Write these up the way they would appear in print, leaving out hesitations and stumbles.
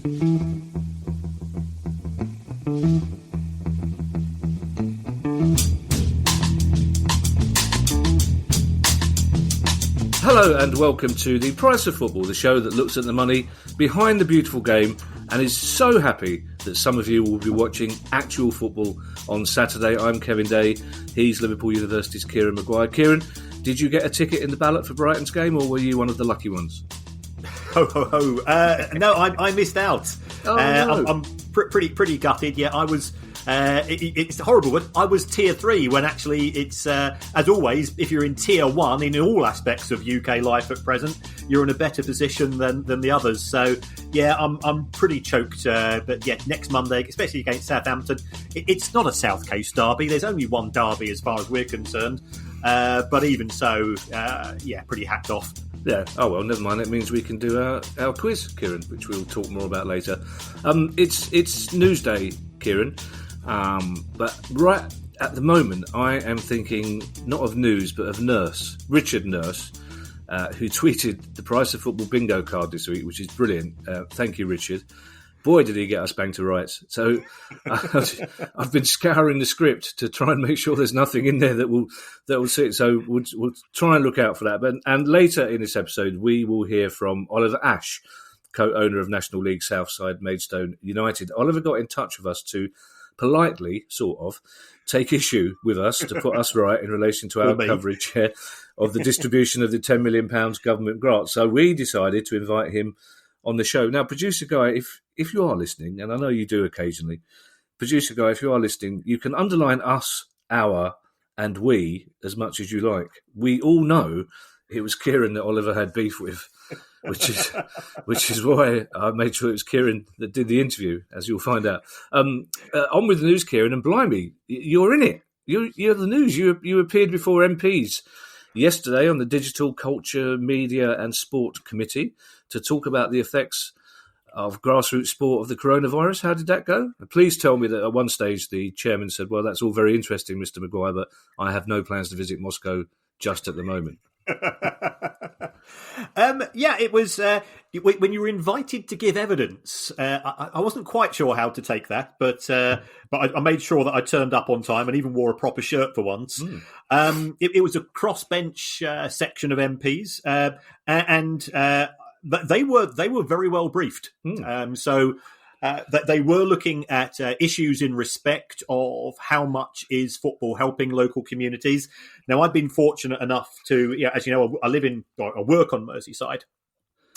Hello and welcome to The Price of Football, the show that looks at the money behind the beautiful game and is so happy that some of you will be watching actual football on Saturday. I'm Kevin Day, he's Liverpool University's Kieran Maguire. Kieran, did you get a ticket in the ballot for Brighton's game, or were you one of the lucky ones? No, I missed out. Oh, no. I'm pretty gutted. Yeah, I was. It's horrible, but I was tier 3 when actually it's, as always, if you're in tier 1 in all aspects of UK life at present, you're in a better position than the others. So, yeah, I'm pretty choked. But yeah, next Monday, especially against Southampton, it's not a South Coast derby. There's only one derby as far as we're concerned. But even so, yeah, pretty hacked off. Yeah. Oh, well, never mind. It means we can do our quiz, Kieran, which we'll talk more about later. It's Newsday, Kieran. But right at the moment, I am thinking not of news, but of Nurse, Richard Nurse, who tweeted the Price of Football bingo card this week, which is brilliant. Thank you, Richard. Boy, did he get us bang to rights. So I've been scouring the script to try and make sure there's nothing in there that will sit. So we'll try and look out for that. And later in this episode, we will hear from Oliver Ash, co-owner of National League Southside Maidstone United. Oliver got in touch with us to politely, sort of, take issue with us to put us right in relation to our coverage of the distribution of the £10 million government grant. So we decided to invite him on the show. Now, Producer Guy, if you are listening, and I know you do occasionally, Producer Guy, if you are listening, you can underline us, our, and we as much as you like. We all know it was Kieran that Oliver had beef with, which is why I made sure it was Kieran that did the interview, as you'll find out. On with the news, Kieran, and blimey, you're in it. You're the news. You appeared before MPs yesterday on the Digital Culture, Media and Sport Committee to talk about the effects of grassroots sport of the coronavirus. How did that go? Please tell me that at one stage the chairman said, well, that's all very interesting, Mr. Maguire, but I have no plans to visit Moscow just at the moment. Yeah, it was when you were invited to give evidence. I wasn't quite sure how to take that, but I made sure that I turned up on time and even wore a proper shirt for once. It was a crossbench section of MPs, and they were very well briefed. So that they were looking at issues in respect of how much is football helping local communities. Now, I've been fortunate enough to, as you know, I work on Merseyside.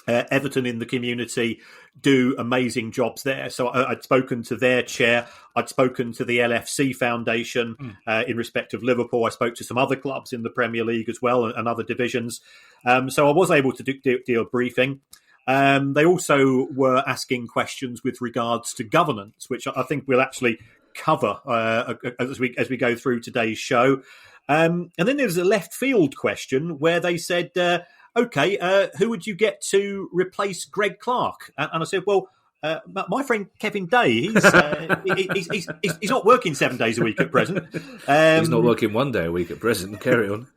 Everton in the community do amazing jobs there. So I'd spoken to their chair. I'd spoken to the LFC Foundation in respect of Liverpool. I spoke to some other clubs in the Premier League as well and other divisions. So I was able to do a briefing. They also were asking questions with regards to governance, which I think we'll actually cover as we go through today's show. And then there was a left field question where they said, okay, who would you get to replace Greg Clark? And I said, well, my friend Kevin Day, he's not working 7 days a week at present. He's not working 1 day a week at present. Carry on.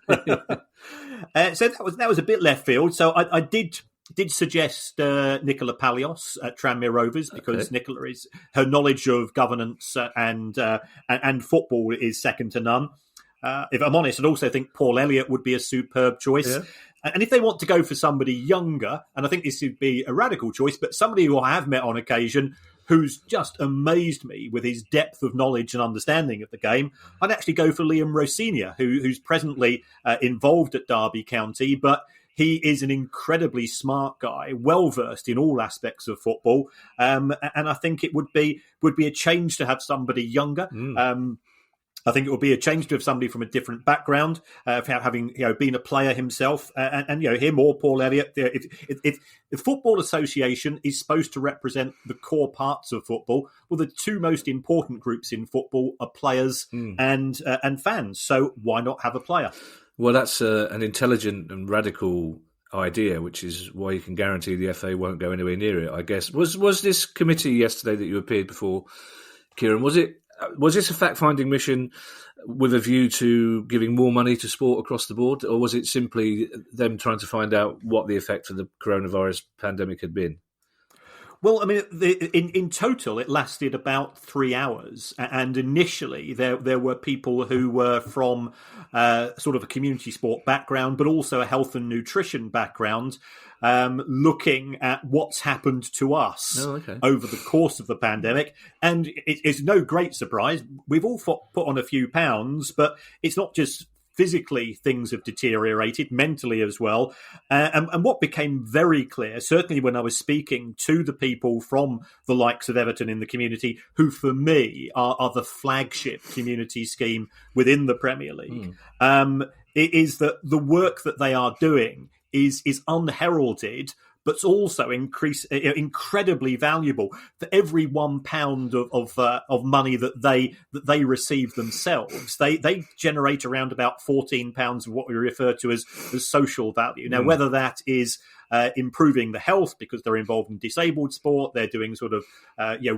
So that was a bit left field. So I did suggest Nicola Palios at Tranmere Rovers because Nicola her knowledge of governance and football is second to none. If I'm honest, I'd also think Paul Elliott would be a superb choice. Yeah. And if they want to go for somebody younger, and I think this would be a radical choice, but somebody who I have met on occasion who's just amazed me with his depth of knowledge and understanding of the game, I'd actually go for Liam Rosinia, who's presently involved at Derby County, but he is an incredibly smart guy, well-versed in all aspects of football. And I think it would be a change to have somebody younger. I think it would be a change to have somebody from a different background, having been a player himself, and him or Paul Elliott. If the Football Association is supposed to represent the core parts of football, well, the two most important groups in football are players and fans. So why not have a player? Well, that's an intelligent and radical idea, which is why you can guarantee the FA won't go anywhere near it, I guess. Was this committee yesterday that you appeared before, Kieran, was this a fact-finding mission with a view to giving more money to sport across the board, or was it simply them trying to find out what the effect of the coronavirus pandemic had been? Well, I mean, in total, it lasted about 3 hours, and initially there were people who were from sort of a community sport background, but also a health and nutrition background, looking at what's happened to us over the course of the pandemic. And it's no great surprise. We've all put on a few pounds, but it's not just physically things have deteriorated, mentally as well. And what became very clear, certainly when I was speaking to the people from the likes of Everton in the community, who for me are the flagship community scheme within the Premier League, it is that the work that they are doing is unheralded, but it's also incredibly valuable. For every £1 of money that they receive themselves, they generate around about £14 of what we refer to as social value. Now, whether that is improving the health because they're involved in disabled sport, they're doing sort of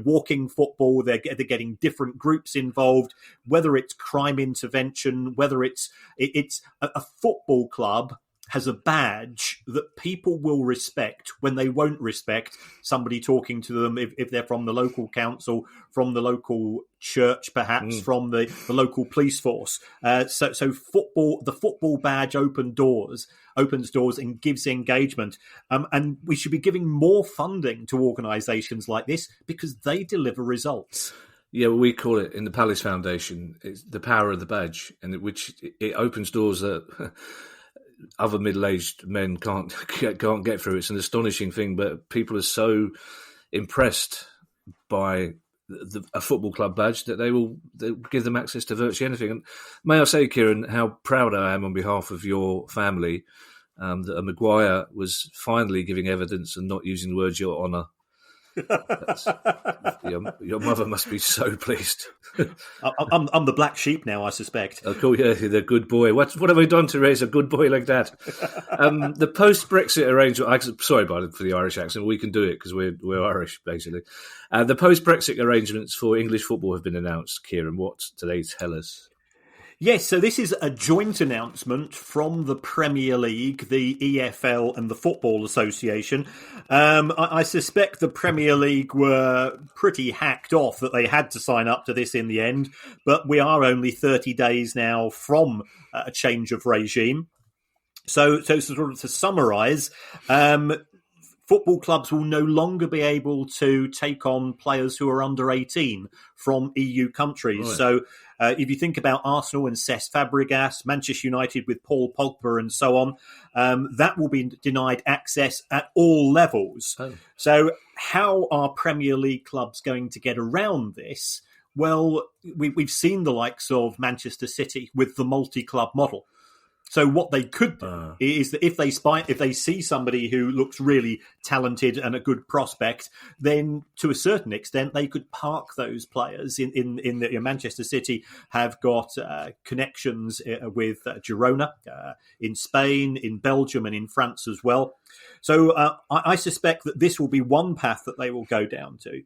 walking football, they're getting different groups involved, whether it's crime intervention, whether it's a football club has a badge that people will respect when they won't respect somebody talking to them if they're from the local council, from the local church, perhaps from the local police force. So football, the football badge opens doors and gives engagement. And we should be giving more funding to organisations like this because they deliver results. Yeah, well, we call it in the Palace Foundation, it's the power of the badge, and it opens doors that other middle-aged men can't get through. It's an astonishing thing, but people are so impressed by a football club badge that they'll give them access to virtually anything. And may I say, Kieran, how proud I am on behalf of your family that a Maguire was finally giving evidence and not using the words "your honour." Your mother must be so pleased. I'm the black sheep now, I suspect. Oh, cool, yeah, the good boy. What have I done to raise a good boy like that? The post-Brexit arrangement. Sorry for the Irish accent. We can do it because we're Irish, basically. The post-Brexit arrangements for English football have been announced. Kieran, what do they tell us? Yes, so this is a joint announcement from the Premier League, the EFL and the Football Association. I suspect the Premier League were pretty hacked off that they had to sign up to this in the end, but we are only 30 days now from a change of regime. So sort of to summarise, football clubs will no longer be able to take on players who are under 18 from EU countries. Right. So if you think about Arsenal and Cesc Fabregas, Manchester United with Paul Pogba and so on, that will be denied access at all levels. Oh. So how are Premier League clubs going to get around this? Well, we've seen the likes of Manchester City with the multi-club model. So what they could do is that if they see somebody who looks really talented and a good prospect, then to a certain extent they could park those players in Manchester City have got connections with Girona in Spain, in Belgium, and in France as well. So I suspect that this will be one path that they will go down to.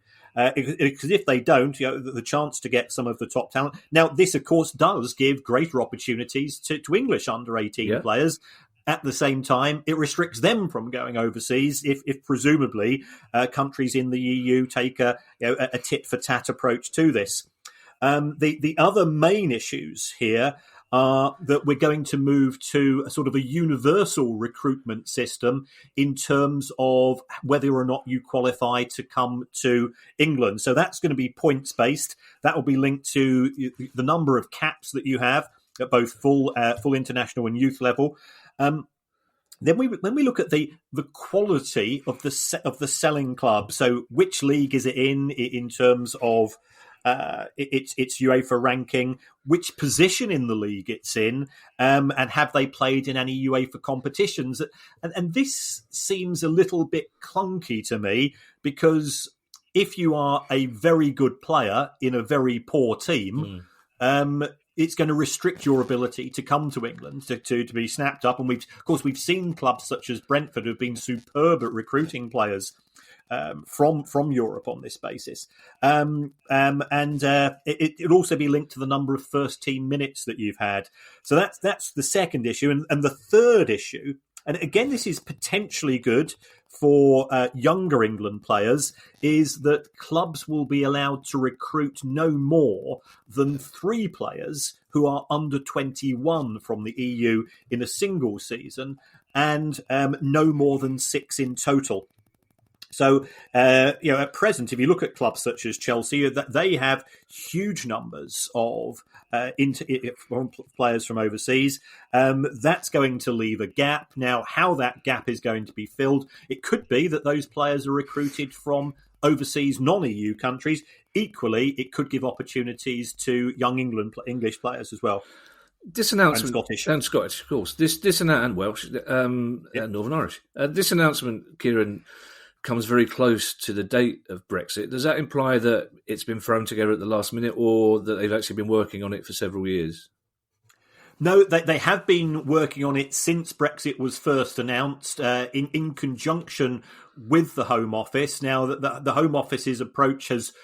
Because if they don't, the chance to get some of the top talent. Now, this, of course, does give greater opportunities to English under-18 players. At the same time, it restricts them from going overseas if presumably countries in the EU take a tit-for-tat approach to this. The other main issues here are that we're going to move to a sort of a universal recruitment system in terms of whether or not you qualify to come to England. So that's going to be points-based. That will be linked to the number of caps that you have at both full international and youth level. Then when we look at the quality of the selling club, so which league is it in terms of its UEFA ranking, which position in the league it's in, and have they played in any UEFA competitions? And this seems a little bit clunky to me, because if you are a very good player in a very poor team, it's going to restrict your ability to come to England, to be snapped up. And we've seen clubs such as Brentford who've been superb at recruiting players from Europe on this basis. It'll also be linked to the number of first team minutes that you've had. So that's the second issue. And the third issue, and again, this is potentially good for younger England players is that clubs will be allowed to recruit no more than 3 players who are under 21 from the EU in a single season, and no more than 6 in total. So, at present, if you look at clubs such as Chelsea, they have huge numbers of players from overseas. That's going to leave a gap. Now, how that gap is going to be filled, it could be that those players are recruited from overseas non-EU countries. Equally, it could give opportunities to young English players as well. This announcement, and Scottish, of course. This and Welsh, and Northern Irish. This announcement, Kieran, comes very close to the date of Brexit. Does that imply that it's been thrown together at the last minute, or that they've actually been working on it for several years? No, they have been working on it since Brexit was first announced, in conjunction with the Home Office. Now, the Home Office's approach has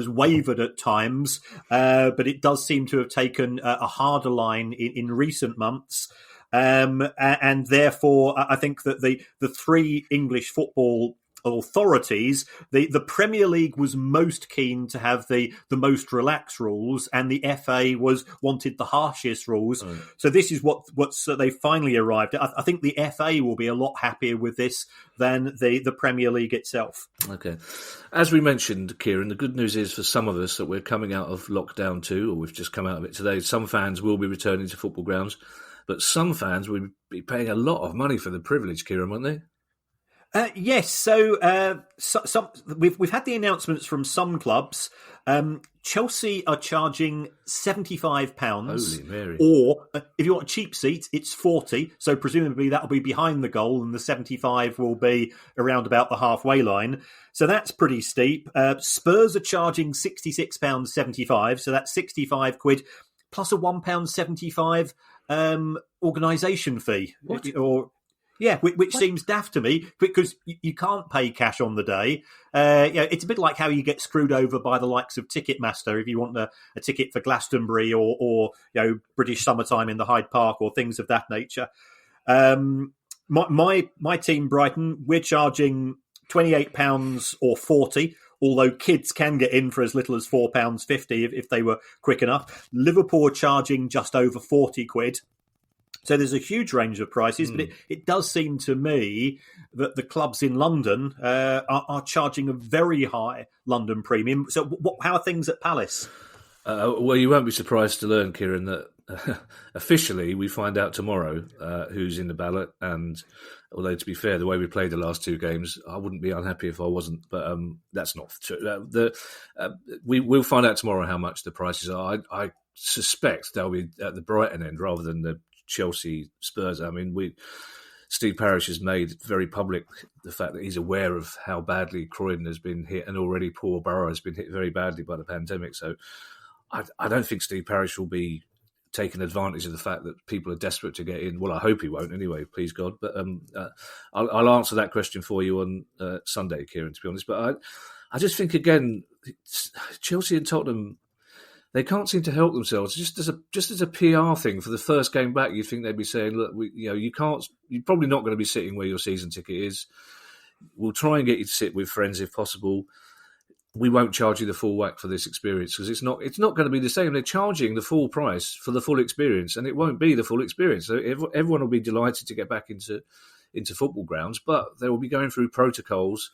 wavered at times, but it does seem to have taken a harder line in recent months. And therefore, I think that the 3 English football authorities, the Premier League was most keen to have the most relaxed rules, and the FA wanted the harshest rules. Right. So this is what they finally arrived at. I think the FA will be a lot happier with this than the Premier League itself. Okay. As we mentioned, Kieran, the good news is for some of us that we're coming out of lockdown 2, or we've just come out of it today. Some fans will be returning to football grounds, but some fans will be paying a lot of money for the privilege, Kieran, won't they? Yes, so we've had the announcements from some clubs. Chelsea are charging £75, Holy Mary. Or if you want a cheap seat, it's 40. So presumably that will be behind the goal, and the 75 will be around about the halfway line. So that's pretty steep. Spurs are charging £66.75, so that's 65 quid plus a £1.75 organisation fee. What? Yeah, which seems daft to me, because you can't pay cash on the day. It's a bit like how you get screwed over by the likes of Ticketmaster if you want a ticket for Glastonbury or British Summertime in the Hyde Park or things of that nature. My team, Brighton, we're charging £28 or 40. Although kids can get in for as little as £4.50 if they were quick enough. Liverpool are charging just over 40 quid. So there's a huge range of prices, but it does seem to me that the clubs in London are charging a very high London premium. So how are things at Palace? Well, you won't be surprised to learn, Kieran, that officially we find out tomorrow who's in the ballot. And although, to be fair, the way we played the last 2 games, I wouldn't be unhappy if I wasn't. But that's not true. We'll find out tomorrow how much the prices are. I suspect they'll be at the Brighton end rather than the Chelsea Spurs. I mean, Steve Parish has made very public the fact that he's aware of how badly Croydon has been hit, and already poor Borough has been hit very badly by the pandemic. So I don't think Steve Parish will be taking advantage of the fact that people are desperate to get in. Well, I hope he won't anyway, please God. But I'll answer that question for you on Sunday, Kieran, to be honest. But I just think, again, Chelsea and Tottenham, they can't seem to help themselves. Just as a PR thing for the first game back, you'd think they'd be saying, "Look, you're probably not going to be sitting where your season ticket is. We'll try and get you to sit with friends if possible. We won't charge you the full whack for this experience, because it's not going to be the same. They're charging the full price for the full experience, and it won't be the full experience. So everyone will be delighted to get back into football grounds, but they will be going through protocols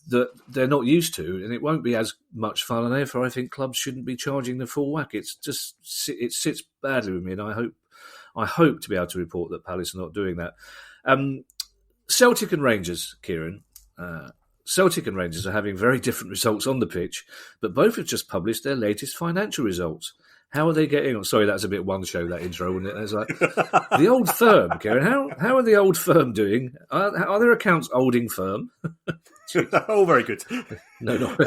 that they're not used to, and it won't be as much fun. And therefore, I think clubs shouldn't be charging the full whack. It sits badly with me, and I hope to be able to report that Palace are not doing that. Celtic and Rangers, Kieran. Celtic and Rangers are having very different results on the pitch, but both have just published their latest financial results. How are they getting on? Sorry, that's a bit one show, that intro, wasn't it? It's like the old firm, Kieran. How are the old firm doing? Are their accounts holding firm? Oh, very good. No.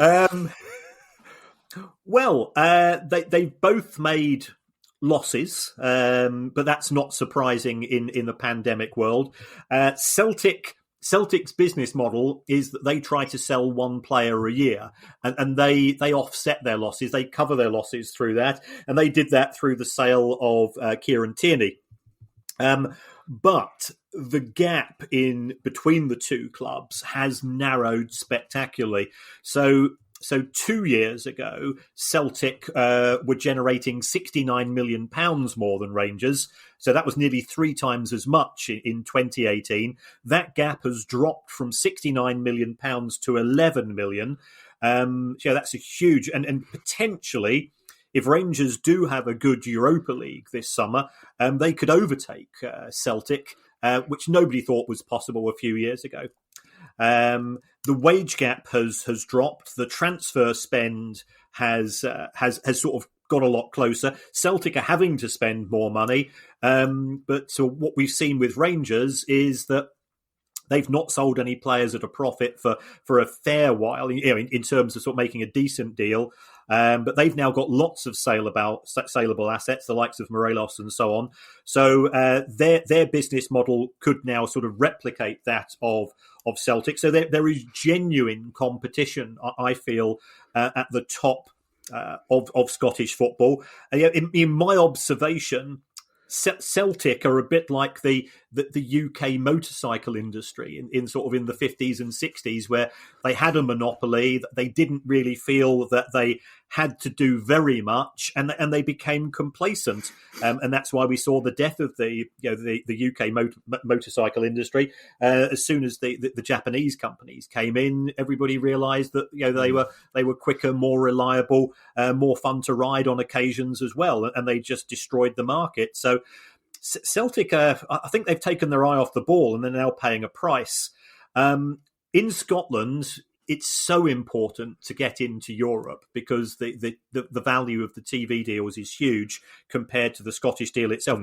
Well, they've both made losses, but that's not surprising in the pandemic world. Celtic's business model is that they try to sell one player a year, and they offset their losses. They cover their losses through that, and they did that through the sale of Kieran Tierney. But the gap in between the two clubs has narrowed spectacularly. So 2 years ago, Celtic were generating £69 million more than Rangers. So that was nearly 3 times as much in 2018. That gap has dropped from £69 million to £11 million. That's a huge, and potentially, if Rangers do have a good Europa League this summer, they could overtake Celtic, which nobody thought was possible a few years ago. The wage gap has dropped. The transfer spend has sort of got a lot closer. Celtic are having to spend more money, but so what we've seen with Rangers is that they've not sold any players at a profit for a fair while, in terms of sort of making a decent deal. But they've now got lots of saleable assets, the likes of Morelos and so on. So their business model could now sort of replicate that of Celtic. So there is genuine competition, I feel, at the top of Scottish football. In my observation, Celtic are a bit like the UK motorcycle industry in sort of in the 50s and 60s, where they had a monopoly. They didn't really feel that they had to do very much, and they became complacent, and that's why we saw the death of the UK motorcycle industry. As soon as the Japanese companies came in, everybody realised that they were quicker, more reliable, more fun to ride on occasions as well, and they just destroyed the market. So Celtic, I think they've taken their eye off the ball, and they're now paying a price. In Scotland, it's so important to get into Europe because the value of the TV deals is huge compared to the Scottish deal itself.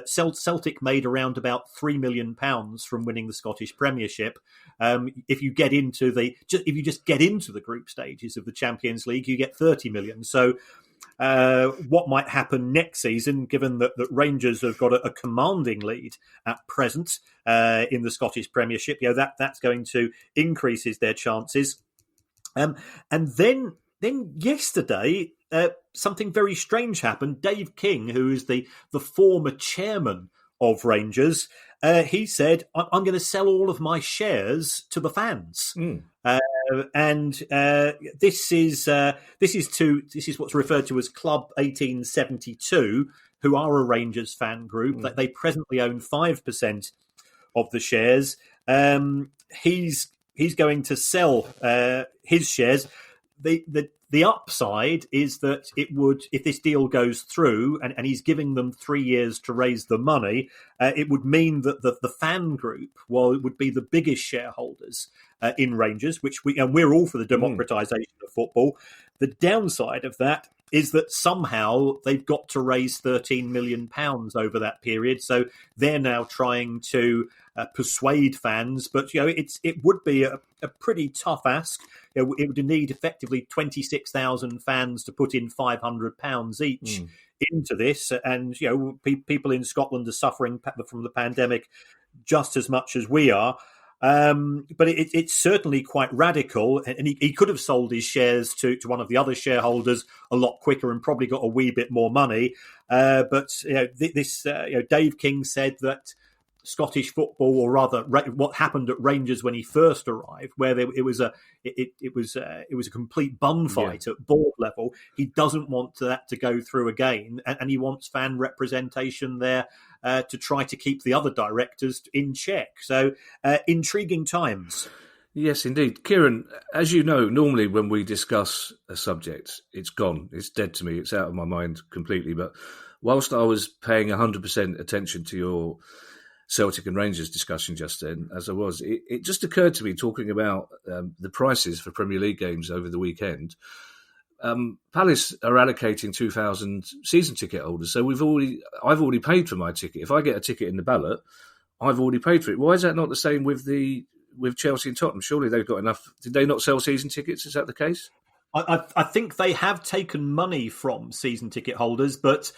Celtic made around about £3 million from winning the Scottish Premiership. If you just get into the group stages of the Champions League, you get 30 million. So what might happen next season, given that Rangers have got a commanding lead at present in the Scottish Premiership, that's going to increase their chances. And then yesterday, something very strange happened. Dave King, who is the former chairman of Rangers, he said, "I'm going to sell all of my shares to the fans." This is what's referred to as Club 1872, who are a Rangers fan group. They presently own 5% of the shares. He's going to sell his shares. The upside is that it would, if this deal goes through, and he's giving them 3 years to raise the money, it would mean that the fan group would be the biggest shareholders in Rangers, we're all for the democratisation of football. The downside of that is that somehow they've got to raise £13 million over that period. So they're now trying to persuade fans, but it would be a pretty tough ask. It would need effectively 26,000 fans to put in £500 each into this, and people in Scotland are suffering from the pandemic just as much as we are. But it's certainly quite radical, and he could have sold his shares to one of the other shareholders a lot quicker and probably got a wee bit more money. But Dave King said that Scottish football, or rather, what happened at Rangers when he first arrived, where it was a complete bun fight at board level. He doesn't want that to go through again, and he wants fan representation there to try to keep the other directors in check. So, intriguing times. Yes, indeed. Kieran, as you know, normally when we discuss a subject, it's gone. It's dead to me. It's out of my mind completely. But whilst I was paying 100% attention to your Celtic and Rangers discussion just then, as I was, it just occurred to me, talking about the prices for Premier League games over the weekend. Palace are allocating 2,000 season ticket holders, so I've already paid for my ticket. If I get a ticket in the ballot, I've already paid for it. Why is that not the same with Chelsea and Tottenham? Surely they've got enough. Did they not sell season tickets? Is that the case? I think they have taken money from season ticket holders, but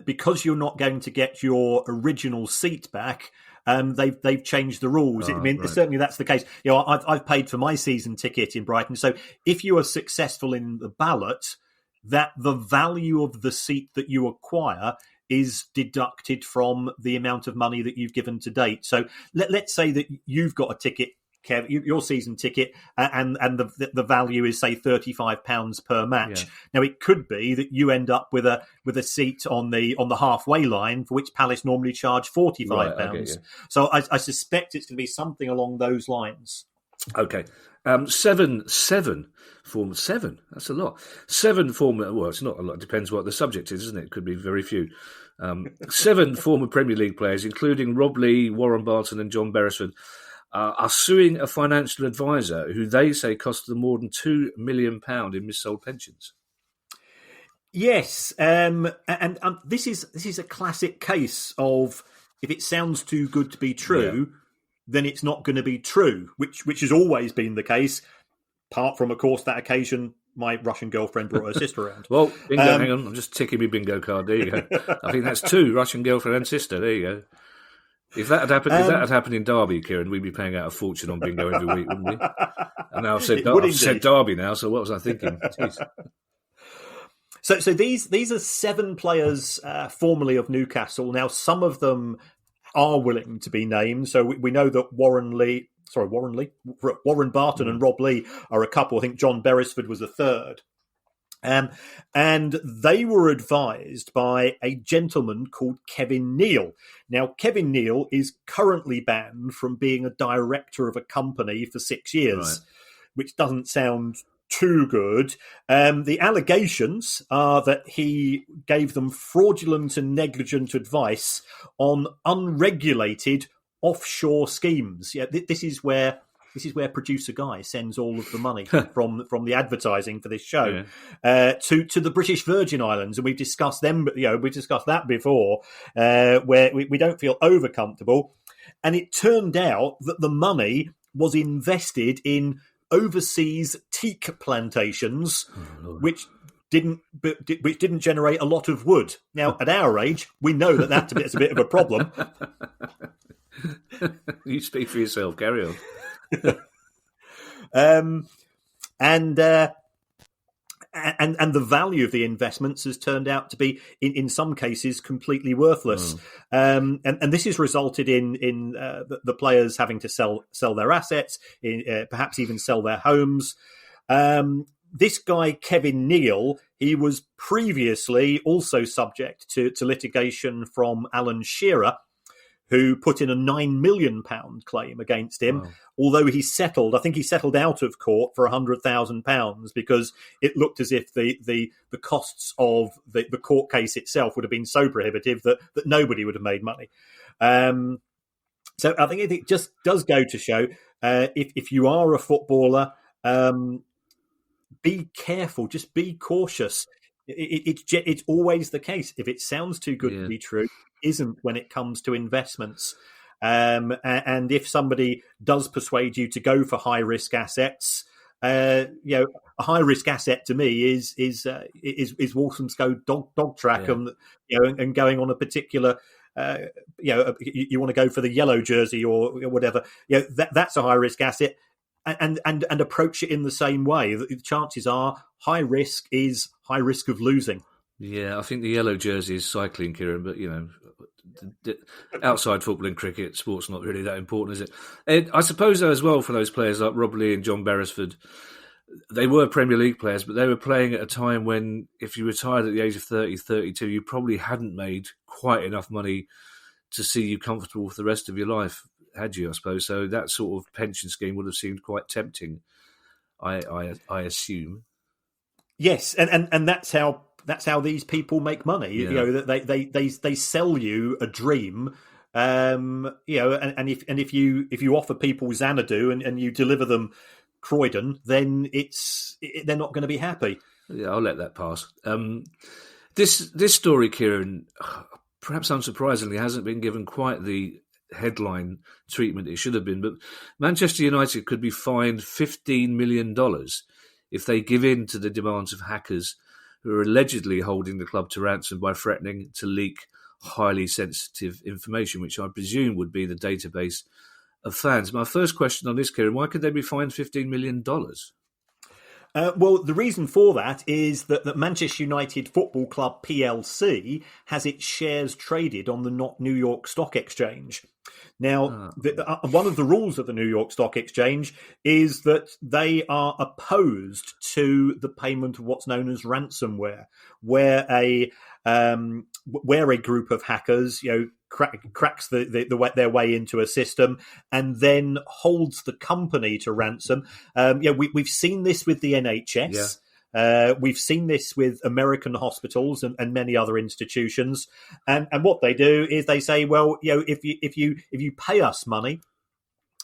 because you're not going to get your original seat back, they've changed the rules. Right. Certainly that's the case. I've paid for my season ticket in Brighton, so if you are successful in the ballot, that the value of the seat that you acquire is deducted from the amount of money that you've given to date. So let's say that you've got a ticket, Kev, your season ticket, and the value is, say, £35 per match. Yeah. Now, it could be that you end up with a seat on the halfway line, for which Palace normally charge £45. Right, okay, yeah. So I suspect it's going to be something along those lines. Okay. Seven. That's a lot. 7 former. Well, it's not a lot. It depends what the subject is, isn't it? It could be very few. 7 former Premier League players, including Rob Lee, Warren Barton, and John Beresford, are suing a financial advisor who they say cost them more than £2 million in missold pensions. Yes, and this is a classic case of, if it sounds too good to be true, then it's not going to be true, which has always been the case, apart from, of course, that occasion my Russian girlfriend brought her sister around. Well, bingo, hang on, I'm just ticking my bingo card. There you go. I think that's 2, Russian girlfriend and sister. There you go. If that had happened in Derby, Kieran, we'd be paying out a fortune on bingo every week, wouldn't we? And now I've said Derby now, so what was I thinking? Jeez. So these are 7 players formerly of Newcastle. Now, some of them are willing to be named. So we know that Warren Barton and Rob Lee are a couple. I think John Beresford was a third. And they were advised by a gentleman called Kevin Neal. Now, Kevin Neal is currently banned from being a director of a company for 6 years, which doesn't sound too good. The allegations are that he gave them fraudulent and negligent advice on unregulated offshore schemes. Yeah, this is where producer Guy sends all of the money from the advertising for this show to the British Virgin Islands, and we've discussed them. We discussed that before, where we don't feel over comfortable. And it turned out that the money was invested in overseas teak plantations, which didn't generate a lot of wood. Now, at our age, we know that's a bit of a problem. You speak for yourself. Carry on. And the value of the investments has turned out to be, in some cases, completely worthless. And this has resulted in the players having to sell their assets, perhaps even sell their homes. This guy, Kevin Neal, he was previously also subject to litigation from Alan Shearer, who put in a £9 million claim against him, although he settled out of court for £100,000 because it looked as if the costs of the court case itself would have been so prohibitive that nobody would have made money. So I think it just does go to show, if you are a footballer, be careful, just be cautious. It's always the case. If it sounds too good to be true, isn't when it comes to investments. And if somebody does persuade you to go for high risk assets, a high risk asset to me is Walthamstow dog track, and going on a particular. You want to go for the yellow jersey or whatever. That's a high risk asset, and approach it in the same way. The chances are high risk is high risk of losing. Yeah, I think the yellow jersey is cycling, Kieran, but outside football and cricket, sport's not really that important, is it? And I suppose, though, as well, for those players like Rob Lee and John Beresford, they were Premier League players, but they were playing at a time when, if you retired at the age of 30, 32, you probably hadn't made quite enough money to see you comfortable for the rest of your life, had you, I suppose? So that sort of pension scheme would have seemed quite tempting, I assume. Yes, and that's how these people make money. That they sell you a dream. And if you offer people Xanadu and you deliver them Croydon, then they're not going to be happy. Yeah, I'll let that pass. This story, Kieran, perhaps unsurprisingly, hasn't been given quite the headline treatment it should have been. But Manchester United could be fined $15 million if they give in to the demands of hackers who are allegedly holding the club to ransom by threatening to leak highly sensitive information, which I presume would be the database of fans. My first question on this, Kieran, why could they be fined $15 million? Well, the reason for that is that Manchester United Football Club PLC has its shares traded on the New York Stock Exchange. Now, one of the rules of the New York Stock Exchange is that they are opposed to the payment of what's known as ransomware, where a group of hackers, cracks their way into a system and then holds the company to ransom. We've seen this with the NHS. Yeah. We've seen this with American hospitals and many other institutions, and what they do is they say, well, if you pay us money,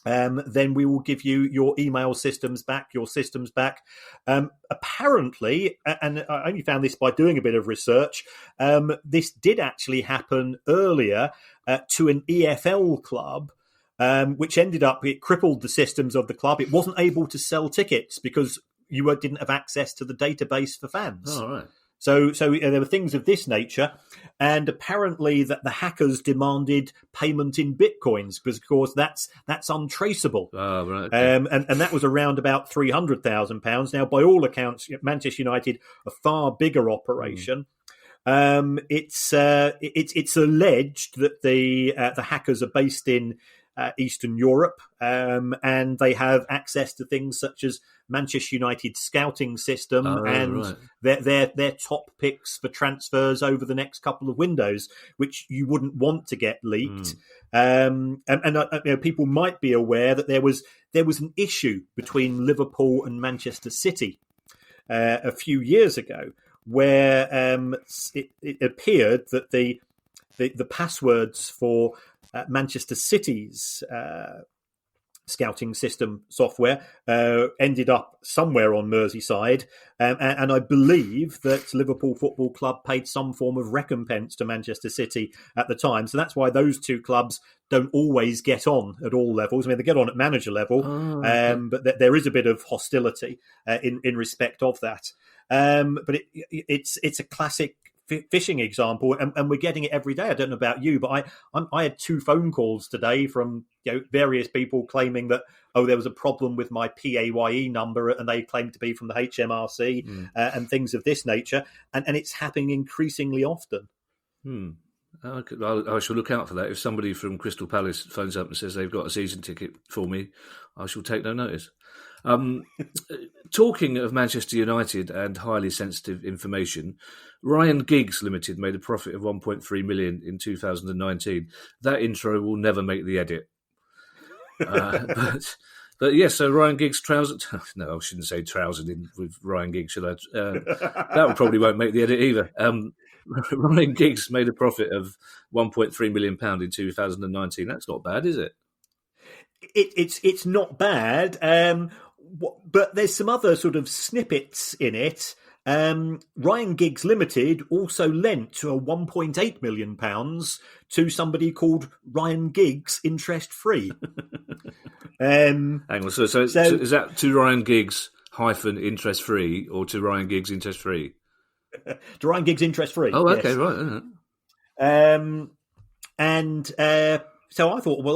then we will give you your email systems back, your systems back. Apparently, and I only found this by doing a bit of research, this did actually happen earlier to an EFL club. Which ended up, it crippled the systems of the club. It wasn't able to sell tickets because you didn't have access to the database for fans. Oh, right. So there were things of this nature, and apparently that the hackers demanded payment in bitcoins because, of course, that's untraceable. Oh, right. Okay. And that was around about £300,000. Now, by all accounts, Manchester United, a far bigger operation. It's alleged that the hackers are based in Eastern Europe, and they have access to things such as Manchester United scouting system and their top picks for transfers over the next couple of windows, which you wouldn't want to get leaked. And people might be aware that there was an issue between Liverpool and Manchester City a few years ago, where it appeared that the passwords for Manchester City's scouting system software ended up somewhere on Merseyside, and I believe that Liverpool Football Club paid some form of recompense to Manchester City at the time. So that's why those two clubs don't always get on at all levels. I mean, they get on at manager level, but there is a bit of hostility in respect of that. But it's a classic phishing example, and we're getting it every day. I don't know about you, but I had 2 phone calls today from various people claiming that there was a problem with my PAYE number, and they claimed to be from the HMRC and things of this nature, and it's happening increasingly often. I shall look out for that. If somebody from Crystal Palace phones up and says they've got a season ticket for me, I shall take no notice. Talking of Manchester United and highly sensitive information, Ryan Giggs Limited made a profit of 1.3 million in 2019. That intro will never make the edit. But yes, so Ryan Giggs trousered. No, I shouldn't say trousered in with Ryan Giggs, should I? That probably won't make the edit either. Ryan Giggs made a profit of £1.3 million in 2019. That's not bad, is it? It's not bad, but there's some other sort of snippets in it. Ryan Giggs Limited also lent to a £1.8 million to somebody called Ryan Giggs interest free. Hang on, so is that to Ryan Giggs hyphen interest free or to Ryan Giggs interest free? To Ryan Giggs interest free. Oh, okay, yes. Right. So I thought, well,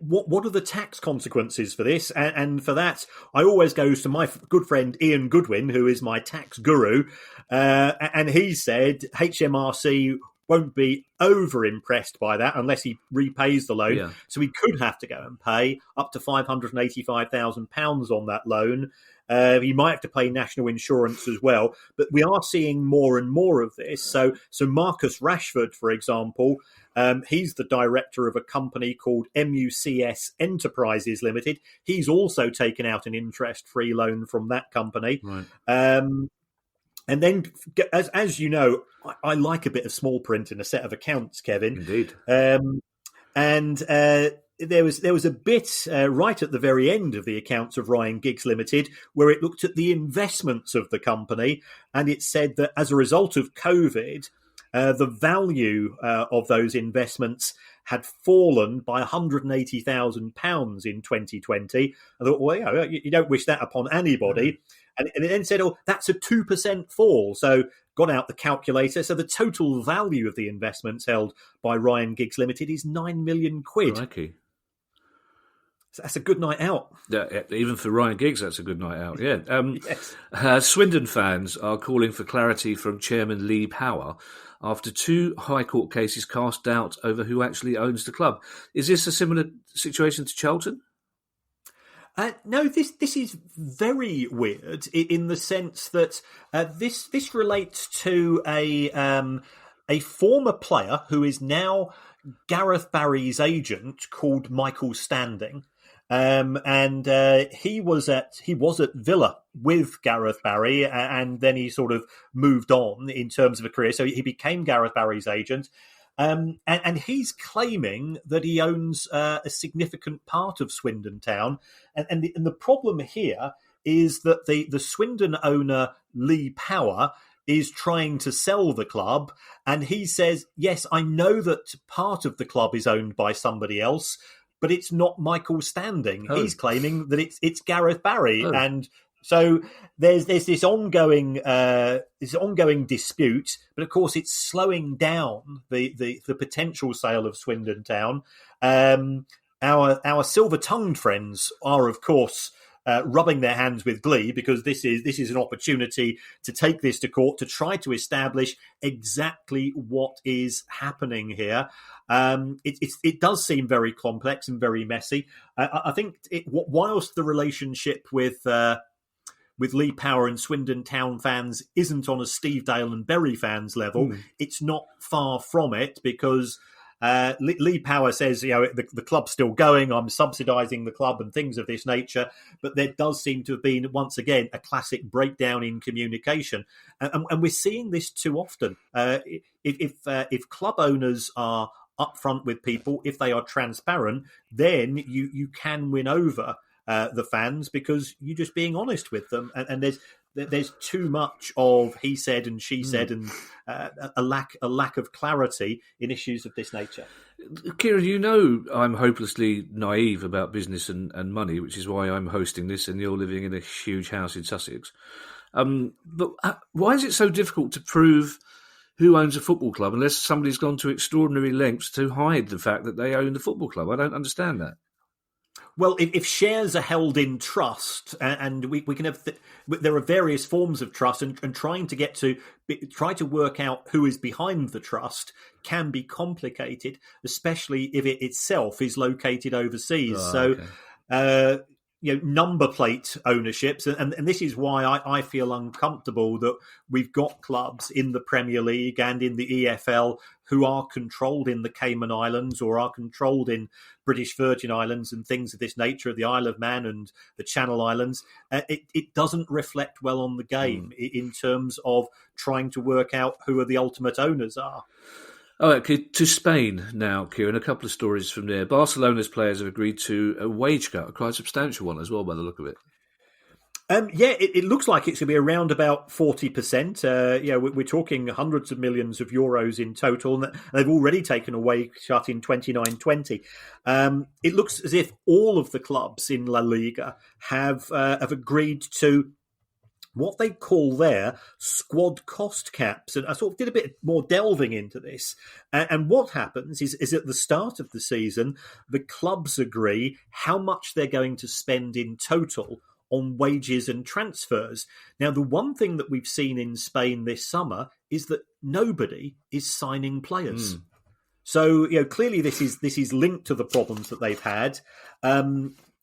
what are the tax consequences for this? And for that, I always go to my good friend Ian Goodwin, who is my tax guru, and he said HMRC won't be over-impressed by that unless he repays the loan. Yeah. So he could have to go and pay up to £585,000 on that loan. He might have to pay national insurance as well. But we are seeing more and more of this. So Marcus Rashford, for example, he's the director of a company called MUCS Enterprises Limited. He's also taken out an interest-free loan from that company. Right. And then, as you know, I like a bit of small print in a set of accounts, Kevin. Indeed. And there was a bit right at the very end of the accounts of Ryan Giggs Limited where it looked at the investments of the company, and it said that as a result of COVID, the value of those investments had fallen by £180,000 in 2020. I thought, well, you don't wish that upon anybody. And it then said, that's a 2% fall. So got out the calculator. So the total value of the investments held by Ryan Giggs Limited is £9 million. Crikey. That's a good night out. Yeah, even for Ryan Giggs, that's a good night out. Yeah. Yes. Swindon fans are calling for clarity from Chairman Lee Power after 2 High Court cases cast doubt over who actually owns the club. Is this a similar situation to Charlton? No, this is very weird in the sense that this relates to a former player who is now Gareth Barry's agent called Michael Standing. And he was at Villa with Gareth Barry, and then he sort of moved on in terms of a career. So he became Gareth Barry's agent. And he's claiming that he owns a significant part of Swindon Town. And the problem here is that the Swindon owner, Lee Power, is trying to sell the club. And he says, yes, I know that part of the club is owned by somebody else, but it's not Michael Standing. Oh. He's claiming that it's Gareth Barry. Oh. And so there's this ongoing dispute, but of course it's slowing down the potential sale of Swindon Town. Our silver-tongued friends are, of course, rubbing their hands with glee because this is an opportunity to take this to court to try to establish exactly what is happening here. It does seem very complex and very messy. I think whilst the relationship with Lee Power and Swindon Town fans isn't on a Steve Dale and Bury fans level, it's not far from it because Lee Power says, the club's still going, I'm subsidising the club and things of this nature, but there does seem to have been, once again, a classic breakdown in communication. And we're seeing this too often. If club owners are upfront with people, if they are transparent, then you can win over the fans because you're just being honest with them. And there's too much of he said and she said and a lack of clarity in issues of this nature. Kieran, I'm hopelessly naive about business and money, which is why I'm hosting this and you're living in a huge house in Sussex. But why is it so difficult to prove who owns a football club unless somebody's gone to extraordinary lengths to hide the fact that they own the football club? I don't understand that. Well, if shares are held in trust, and we can have, there are various forms of trust, and trying to work out who is behind the trust can be complicated, especially if it itself is located overseas. Okay. Number plate ownerships, and this is why I feel uncomfortable that we've got clubs in the Premier League and in the EFL who are controlled in the Cayman Islands or are controlled in British Virgin Islands and things of this nature, the Isle of Man and the Channel Islands. It doesn't reflect well on the game in terms of trying to work out who the ultimate owners are. All right, to Spain now, Kieran. A couple of stories from there. Barcelona's players have agreed to a wage cut, a quite substantial one as well, by the look of it. It looks like it's going to be around about 40%. We're talking hundreds of millions of euros in total, and they've already taken a wage cut in 29-20. It looks as if all of the clubs in La Liga have agreed to what they call their squad cost caps. And I sort of did a bit more delving into this. And what happens is at the start of the season, the clubs agree how much they're going to spend in total on wages and transfers. Now, the one thing that we've seen in Spain this summer is that nobody is signing players. So, clearly this is linked to the problems that they've had.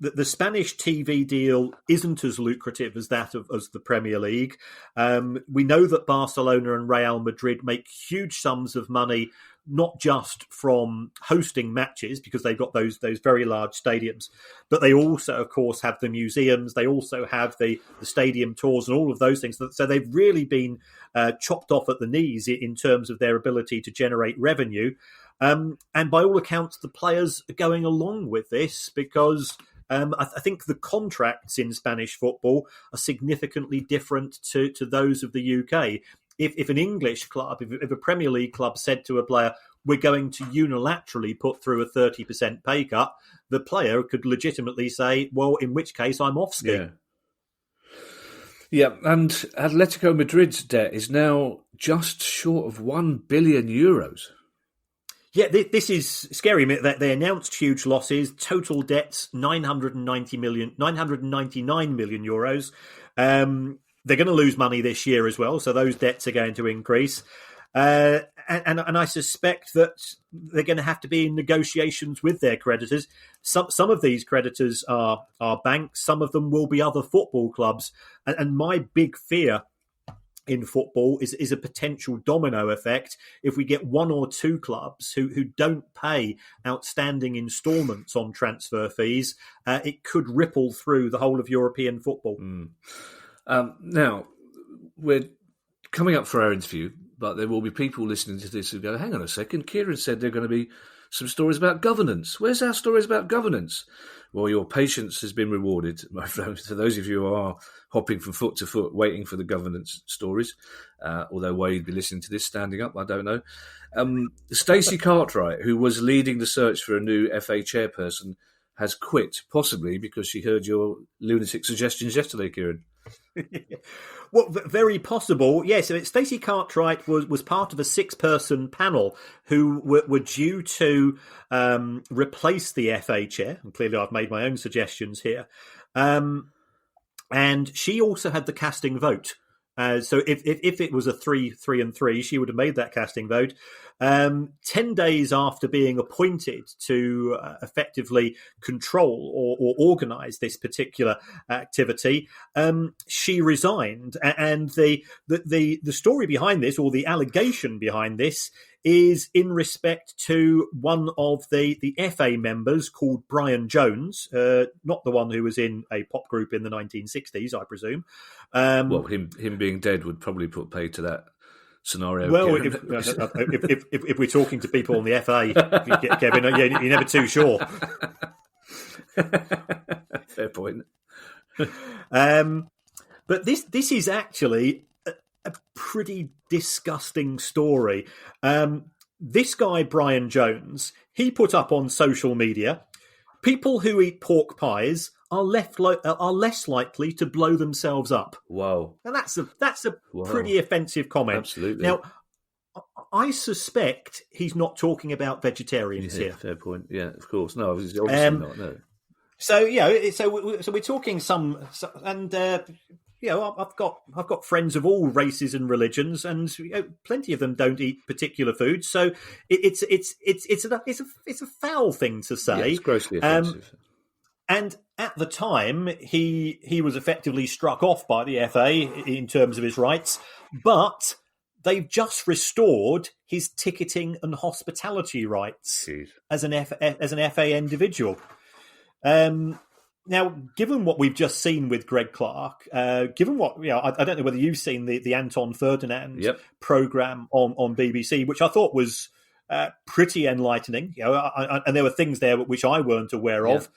The Spanish TV deal isn't as lucrative as that as the Premier League. We know that Barcelona and Real Madrid make huge sums of money, not just from hosting matches, because they've got those very large stadiums, but they also, of course, have the museums. They also have the stadium tours and all of those things. So they've really been chopped off at the knees in terms of their ability to generate revenue. And by all accounts, the players are going along with this because I think the contracts in Spanish football are significantly different to those of the UK. If an English club, if a Premier League club said to a player, we're going to unilaterally put through a 30% pay cut, the player could legitimately say, well, in which case I'm off ski. Yeah, and Atletico Madrid's debt is now just short of €1 billion. Yeah, this is scary. They announced huge losses, total debts 999 million euros. They're going to lose money this year as well, so those debts are going to increase. And I suspect that they're going to have to be in negotiations with their creditors. Some of these creditors are banks, some of them will be other football clubs. And my big fear in football is a potential domino effect. If we get one or two clubs who don't pay outstanding instalments on transfer fees, it could ripple through the whole of European football. Now, we're coming up for our interview, but there will be people listening to this who go, hang on a second, Kieran said there are going to be some stories about governance. Where's our stories about governance? Well, your patience has been rewarded, my friends. For those of you who are hopping from foot to foot, waiting for the governance stories, although Wade be listening to this standing up, I don't know. Stacey Cartwright, who was leading the search for a new FA chairperson, has quit, possibly because she heard your lunatic suggestions yesterday, Kieran. Well, very possible. Yes, Stacey Cartwright was part of a 6-person panel who were due to replace the FA chair. And clearly, I've made my own suggestions here. And she also had the casting vote. So if it was a 3-3, she would have made that casting vote. 10 days after being appointed to effectively control or organise this particular activity, she resigned. And the story behind this, or the allegation behind this, is in respect to one of the FA members called Brian Jones, not the one who was in a pop group in the 1960s, I presume. Well, him being dead would probably put paid to that scenario. Well, if we're talking to people on the FA, Kevin, you're never too sure. Fair point. But this is actually a pretty disgusting story. This guy, Brian Jones, he put up on social media, people who eat pork pies are less likely to blow themselves up. Wow. And that's a pretty offensive comment. Absolutely. Now, I suspect he's not talking about vegetarians here. Fair point. Yeah, of course. No, obviously not. No. So so we're talking and I've got friends of all races and religions, and plenty of them don't eat particular foods. So it's a foul thing to say. Yeah, it's grossly offensive. And at the time, he was effectively struck off by the FA in terms of his rights, but they've just restored his ticketing and hospitality rights as an FA individual. Now, given what we've just seen with Greg Clark, given what I don't know whether you've seen the Anton Ferdinand programme on BBC, which I thought was pretty enlightening. And there were things there which I weren't aware of.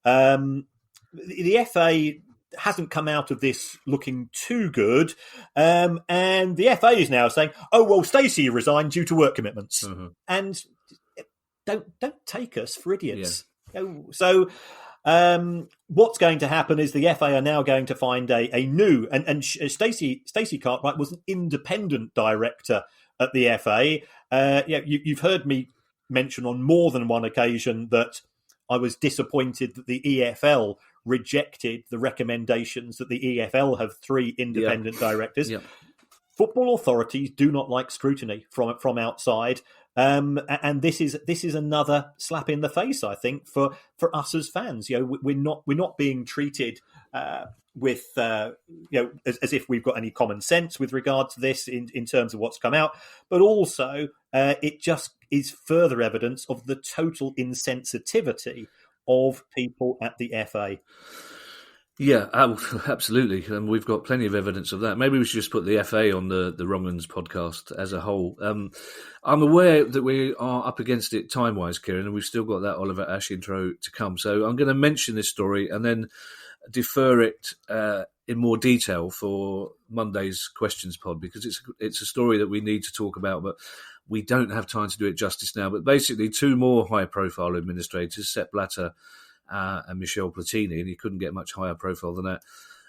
The FA hasn't come out of this looking too good, and the FA is now saying, "Oh well, Stacey resigned due to work commitments," and don't take us for idiots. Yeah. So. What's going to happen is the FA are now going to find a new and Stacey Cartwright was an independent director at the FA. You've heard me mention on more than one occasion that I was disappointed that the EFL rejected the recommendations that the EFL have 3 independent directors. Yeah. Football authorities do not like scrutiny from outside. And this is another slap in the face, I think, for us as fans. We're not being treated with as if we've got any common sense with regard to this in terms of what's come out, but also it just is further evidence of the total insensitivity of people at the FA. Yeah, absolutely. And we've got plenty of evidence of that. Maybe we should just put the FA on the Wrong'uns podcast as a whole. I'm aware that we are up against it time-wise, Kieran, and we've still got that Oliver Ash intro to come. So I'm going to mention this story and then defer it in more detail for Monday's Questions Pod, because it's a story that we need to talk about, but we don't have time to do it justice now. But basically, 2 more high-profile administrators, Sepp Blatter and Michel Platini, and he couldn't get much higher profile than that,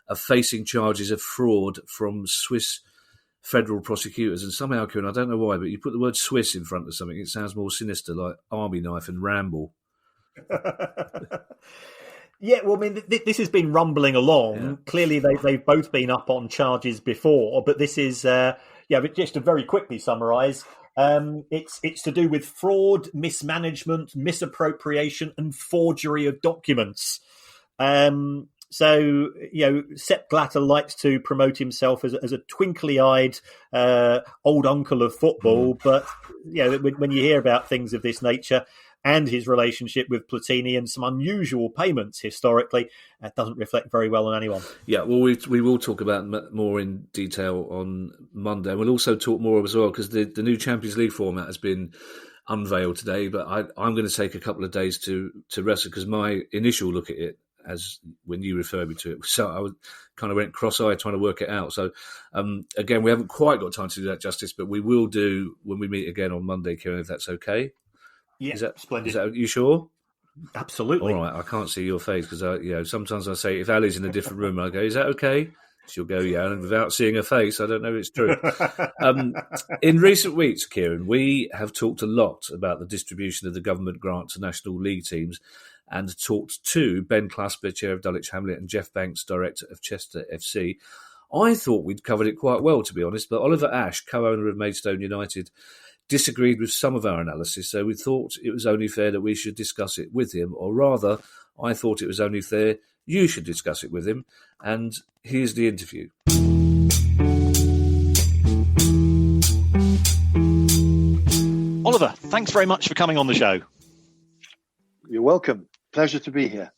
are facing charges of fraud from Swiss federal prosecutors, and somehow, Kieran, I don't know why, but you put the word Swiss in front of something, it sounds more sinister, like Army Knife and Ramble. Yeah, well, I mean, this has been rumbling along. Yeah. Clearly, they've both been up on charges before, but this is, but just to very quickly summarise, it's to do with fraud, mismanagement, misappropriation, and forgery of documents. So, Sepp Blatter likes to promote himself as a twinkly-eyed old uncle of football, but when you hear about things of this nature, and his relationship with Platini and some unusual payments historically, that doesn't reflect very well on anyone. Yeah, well, we will talk about more in detail on Monday. We'll also talk more as well, because the new Champions League format has been unveiled today, but I'm going to take a couple of days to wrestle, because my initial look at it, as when you referred me to it, so I kind of went cross-eyed trying to work it out. So, again, we haven't quite got time to do that justice, but we will do when we meet again on Monday, Kieran, if that's okay. Yeah, splendid. Is that, you sure? Absolutely. All right, I can't see your face because sometimes I say, if Ali's in a different room, I go, "Is that okay?" She'll go, "Yeah," and without seeing her face, I don't know if it's true. In recent weeks, Kieran, we have talked a lot about the distribution of the government grant to National League teams, and talked to Ben Clasper, chair of Dulwich Hamlet, and Jeff Banks, director of Chester FC. I thought we'd covered it quite well, to be honest, but Oliver Ash, co-owner of Maidstone United, disagreed with some of our analysis, so we thought it was only fair that we should discuss it with him, or rather, I thought it was only fair you should discuss it with him, and here's the interview. Oliver, thanks very much for coming on the show. You're welcome. Pleasure to be here.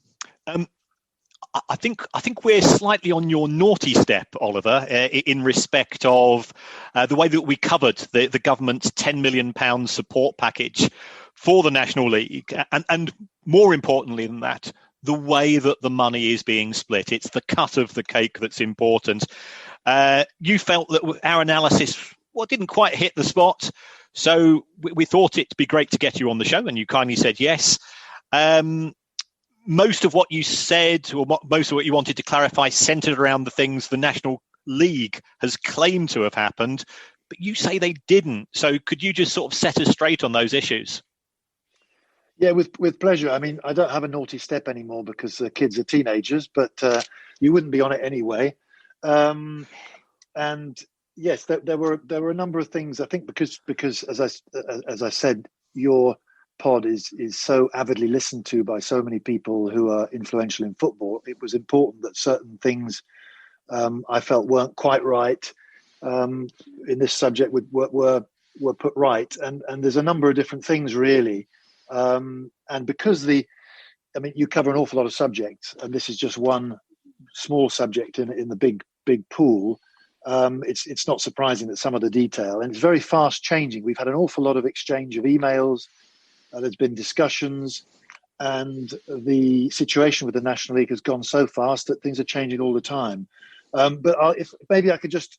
I think we're slightly on your naughty step, Oliver, in respect of the way that we covered the government's £10 million support package for the National League, and more importantly than that, the way that the money is being split. It's the cut of the cake that's important. You felt that our analysis didn't quite hit the spot, so we thought it'd be great to get you on the show, and you kindly said yes. Most of what you said, or most of what you wanted to clarify, centred around the things the National League has claimed to have happened, but you say they didn't. So could you just sort of set us straight on those issues? Yeah, with pleasure. I mean, I don't have a naughty step anymore because the kids are teenagers, but you wouldn't be on it anyway. And yes, there were a number of things. I think because as I said, your pod is so avidly listened to by so many people who are influential in football. It was important that certain things I felt weren't quite right in this subject were put right, and there's a number of different things really, and because you cover an awful lot of subjects, and this is just one small subject in the big pool. It's not surprising that some of the detail, and it's very fast changing. We've had an awful lot of exchange of emails. There's been discussions, and the situation with the National League has gone so fast that things are changing all the time. But if maybe I could just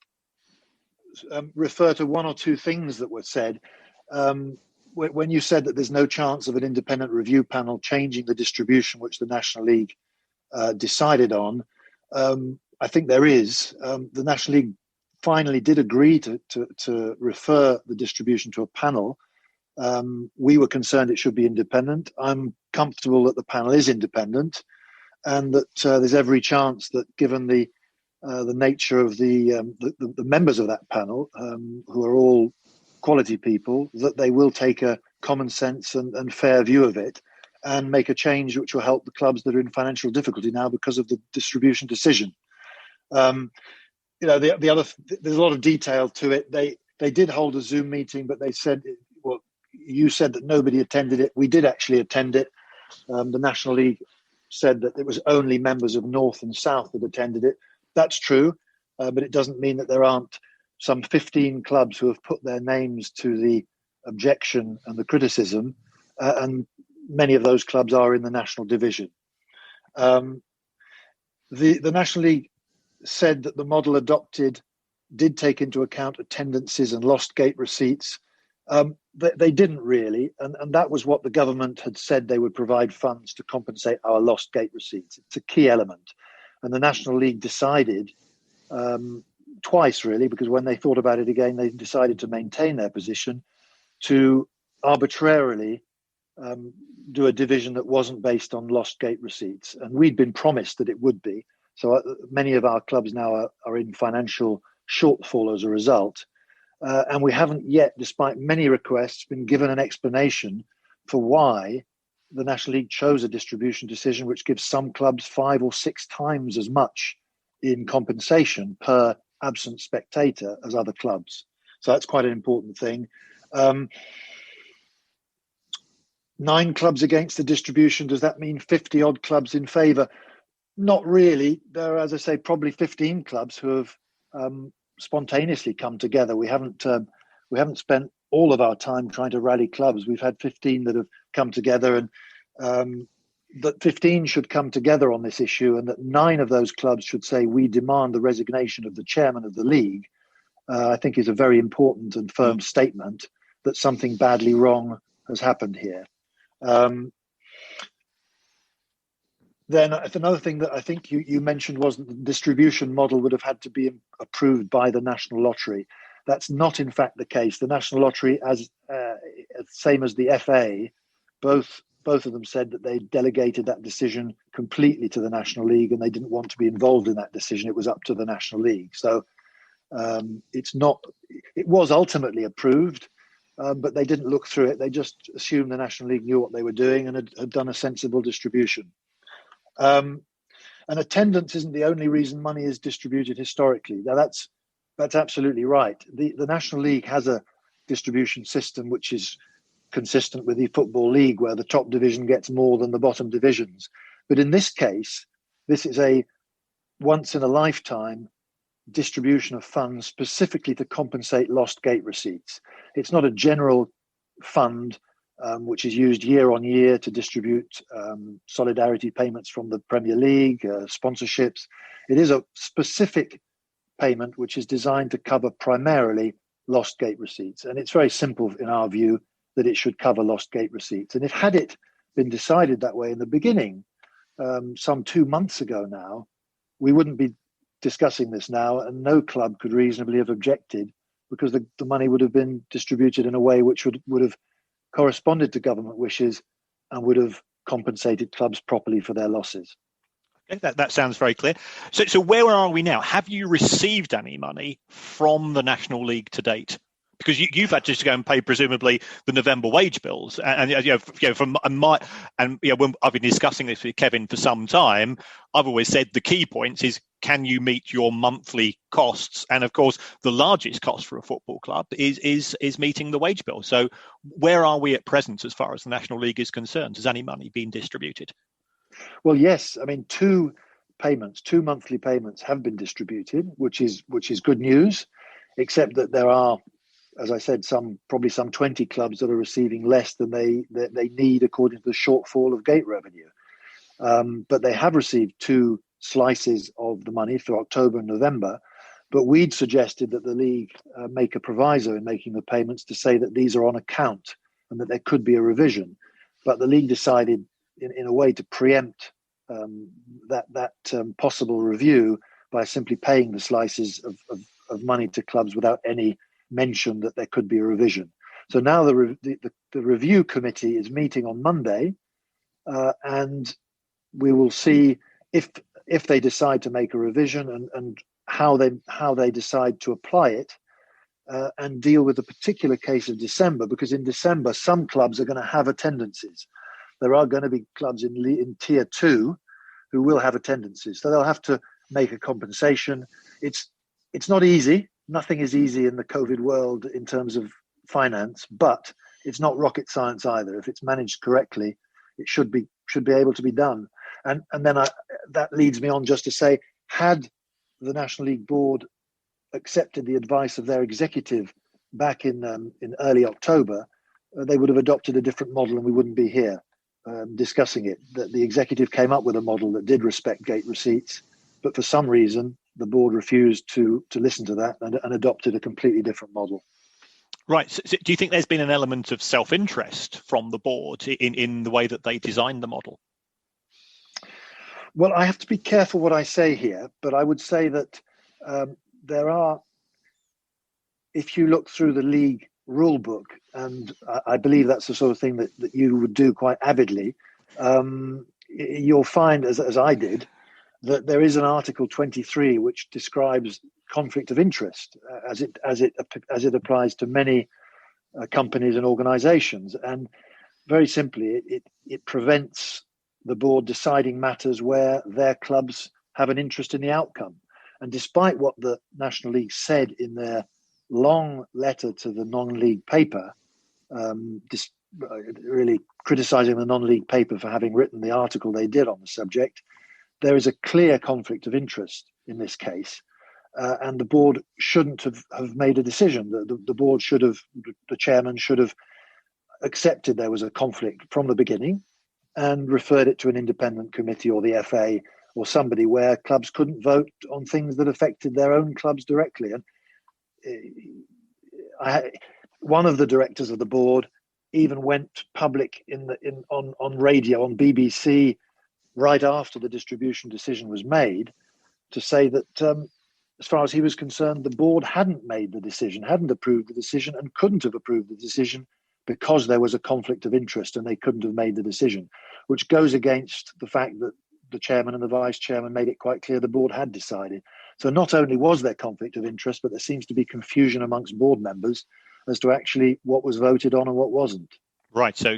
refer to one or two things that were said. When you said that there's no chance of an independent review panel changing the distribution which the National League decided on, I think there is. The National League finally did agree to refer the distribution to a panel. We were concerned it should be independent. I'm comfortable that the panel is independent, and that there's every chance that, given the nature of the members of that panel, who are all quality people, that they will take a common sense and fair view of it and make a change which will help the clubs that are in financial difficulty now because of the distribution decision. There's a lot of detail to it. They did hold a Zoom meeting, but they said, you said that nobody attended it. We did actually attend it. The National League said that it was only members of North and South that attended it. That's true, but it doesn't mean that there aren't some 15 clubs who have put their names to the objection and the criticism, and many of those clubs are in the national division. The National League said that the model adopted did take into account attendances and lost gate receipts. They didn't really, and that was what the government had said. They would provide funds to compensate our lost gate receipts. It's a key element. And the National League decided twice, really, because when they thought about it again, they decided to maintain their position to arbitrarily do a division that wasn't based on lost gate receipts. And we'd been promised that it would be. So many of our clubs now are in financial shortfall as a result. And we haven't yet, despite many requests, been given an explanation for why the National League chose a distribution decision which gives some clubs 5 or 6 times as much in compensation per absent spectator as other clubs. So that's quite an important thing. 9 clubs against the distribution, does that mean 50 odd clubs in favour? Not really. There are, as I say, probably 15 clubs who have spontaneously come together. We haven't spent all of our time trying to rally clubs. We've had 15 that have come together, and that 15 should come together on this issue, and that 9 of those clubs should say, we demand the resignation of the chairman of the league, I think is a very important and firm statement that something badly wrong has happened here. Then another thing that I think you mentioned was that the distribution model would have had to be approved by the National Lottery. That's not, in fact, the case. The National Lottery, as same as the FA, both of them said that they delegated that decision completely to the National League, and they didn't want to be involved in that decision. It was up to the National League. So it's not. It was ultimately approved, but they didn't look through it. They just assumed the National League knew what they were doing and had done a sensible distribution. And attendance isn't the only reason money is distributed historically. Now that's absolutely right. The National League has a distribution system which is consistent with the Football League, where the top division gets more than the bottom divisions. But in this case, this is a once in a lifetime distribution of funds specifically to compensate lost gate receipts. It's not a general fund which is used year on year to distribute solidarity payments from the Premier League, sponsorships. It is a specific payment which is designed to cover primarily lost gate receipts. And it's very simple in our view that it should cover lost gate receipts. And had it been decided that way in the beginning, some 2 months ago now, we wouldn't be discussing this now, and no club could reasonably have objected, because the money would have been distributed in a way which would have corresponded to government wishes and would have compensated clubs properly for their losses. Okay, that sounds very clear. So where are we now? Have you received any money from the National League to date? Because you've had to go and pay presumably the November wage bills, and when I've been discussing this with Kevin for some time, I've always said the key points is, can you meet your monthly costs? And of course, the largest cost for a football club is meeting the wage bill. So where are we at present as far as the National League is concerned? Has any money been distributed? Well, yes. I mean, 2 monthly payments have been distributed, which is good news, except that there are, as I said, probably some 20 clubs that are receiving less than they need according to the shortfall of gate revenue. But they have received 2 slices of the money for October and November. But we'd suggested that the league make a proviso in making the payments to say that these are on account and that there could be a revision. But the league decided in a way to preempt that possible review by simply paying the slices of money to clubs without any mention that there could be a revision. So now the review committee is meeting on Monday, and we will see if they decide to make a revision and how they decide to apply it and deal with the particular case of December, because in December some clubs are going to have attendances. There are going to be clubs in tier 2 who will have attendances, so they'll have to make a compensation. It's not easy. Nothing is easy in the COVID world in terms of finance, but it's not rocket science either. If it's managed correctly, it should be able to be done. And then that leads me on just to say, had the National League Board accepted the advice of their executive back in early October, they would have adopted a different model, and we wouldn't be here discussing it. That the executive came up with a model that did respect gate receipts, but for some reason the board refused to listen to that and adopted a completely different model. Right. So do you think there's been an element of self-interest from the board in the way that they designed the model? Well, I have to be careful what I say here, but I would say that there are, if you look through the league rule book, and I believe that's the sort of thing that you would do quite avidly, you'll find, as I did, that there is an Article 23 which describes conflict of interest as it applies to many companies and organisations, and very simply, it prevents the board deciding matters where their clubs have an interest in the outcome. And despite what the National League said in their long letter to the non-league paper, really criticising the non-league paper for having written the article they did on the subject, there is a clear conflict of interest in this case. And the board shouldn't have made a decision. The board should have, the chairman should have accepted there was a conflict from the beginning and referred it to an independent committee or the FA or somebody where clubs couldn't vote on things that affected their own clubs directly. And one of the directors of the board even went public on radio, on BBC, right after the distribution decision was made, to say that as far as he was concerned, the board hadn't made the decision, hadn't approved the decision, and couldn't have approved the decision because there was a conflict of interest and they couldn't have made the decision, which goes against the fact that the chairman and the vice chairman made it quite clear the board had decided. So not only was there conflict of interest, but there seems to be confusion amongst board members as to actually what was voted on and what wasn't. Right, so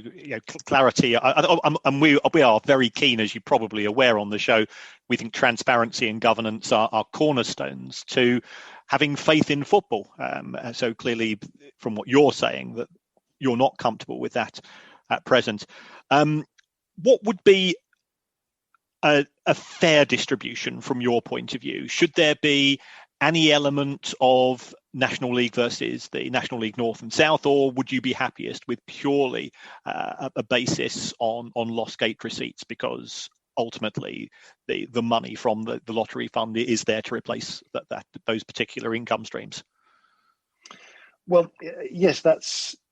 clarity, and we are very keen, as you're probably aware on the show. We think transparency and governance are cornerstones to having faith in football. So clearly, from what you're saying, that you're not comfortable with that at present. What would be a fair distribution from your point of view? Should there be any element of National League versus the National League North and South, or would you be happiest with purely a basis on lost gate receipts, because ultimately the money from the lottery fund is there to replace those particular income streams? Well, yes,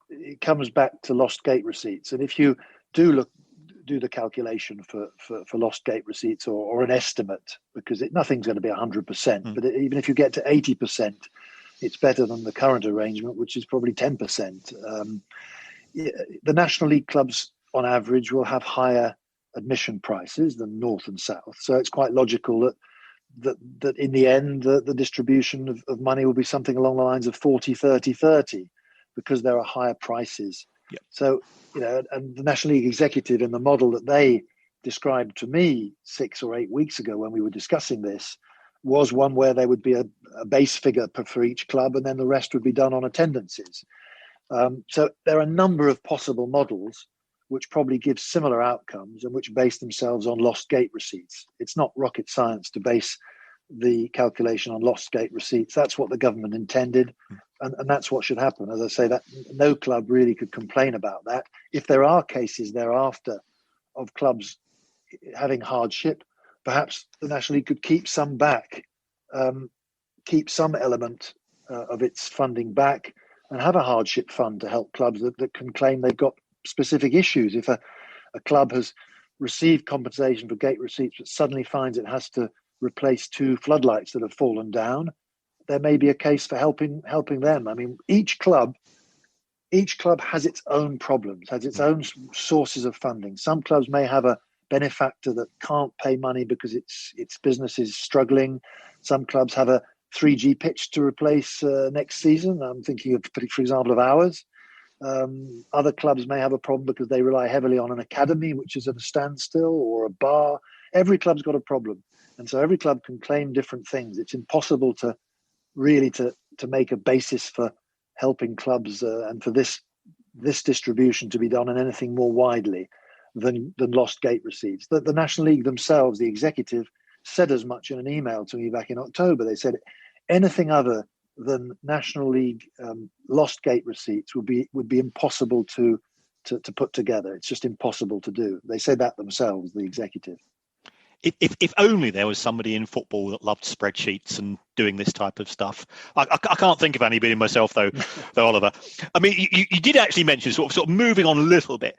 it comes back to lost gate receipts, and if you do the calculation for lost gate receipts or an estimate, because nothing's going to be 100%, but even if you get to 80%, it's better than the current arrangement, which is probably 10%. The National League clubs, on average, will have higher admission prices than North and South. So it's quite logical that in the end, the distribution of money will be something along the lines of 40, 30, 30, because there are higher prices. Yep. So, and the National League executive, in the model that they described to me 6 or 8 weeks ago when we were discussing this, was one where there would be a base figure for each club, and then the rest would be done on attendances. So there are a number of possible models which probably give similar outcomes and which base themselves on lost gate receipts. It's not rocket science to base the calculation on lost gate receipts. That's what the government intended, and that's what should happen. As I say, that no club really could complain about that. If there are cases thereafter of clubs having hardship, perhaps the National League could keep some back, keep some element of its funding back, and have a hardship fund to help clubs that can claim they've got specific issues. If a club has received compensation for gate receipts but suddenly finds it has to replace 2 floodlights that have fallen down, there may be a case for helping them. I mean, each club has its own problems, has its own sources of funding. Some clubs may have a benefactor that can't pay money because its business is struggling. Some clubs have a 3G pitch to replace next season. I'm thinking of, for example, of ours. Other clubs may have a problem because they rely heavily on an academy, which is at a standstill, or a bar. Every club's got a problem. And so every club can claim different things. It's impossible to really to make a basis for helping clubs and for this distribution to be done in anything more widely than lost gate receipts. The National League themselves, the executive, said as much in an email to me back in October. They said anything other than National League lost gate receipts would be impossible to put together. It's just impossible to do. They said that themselves, the executive. If only there was somebody in football that loved spreadsheets and doing this type of stuff. I can't think of anybody myself, though, Oliver. I mean, you did actually mention, sort of moving on a little bit,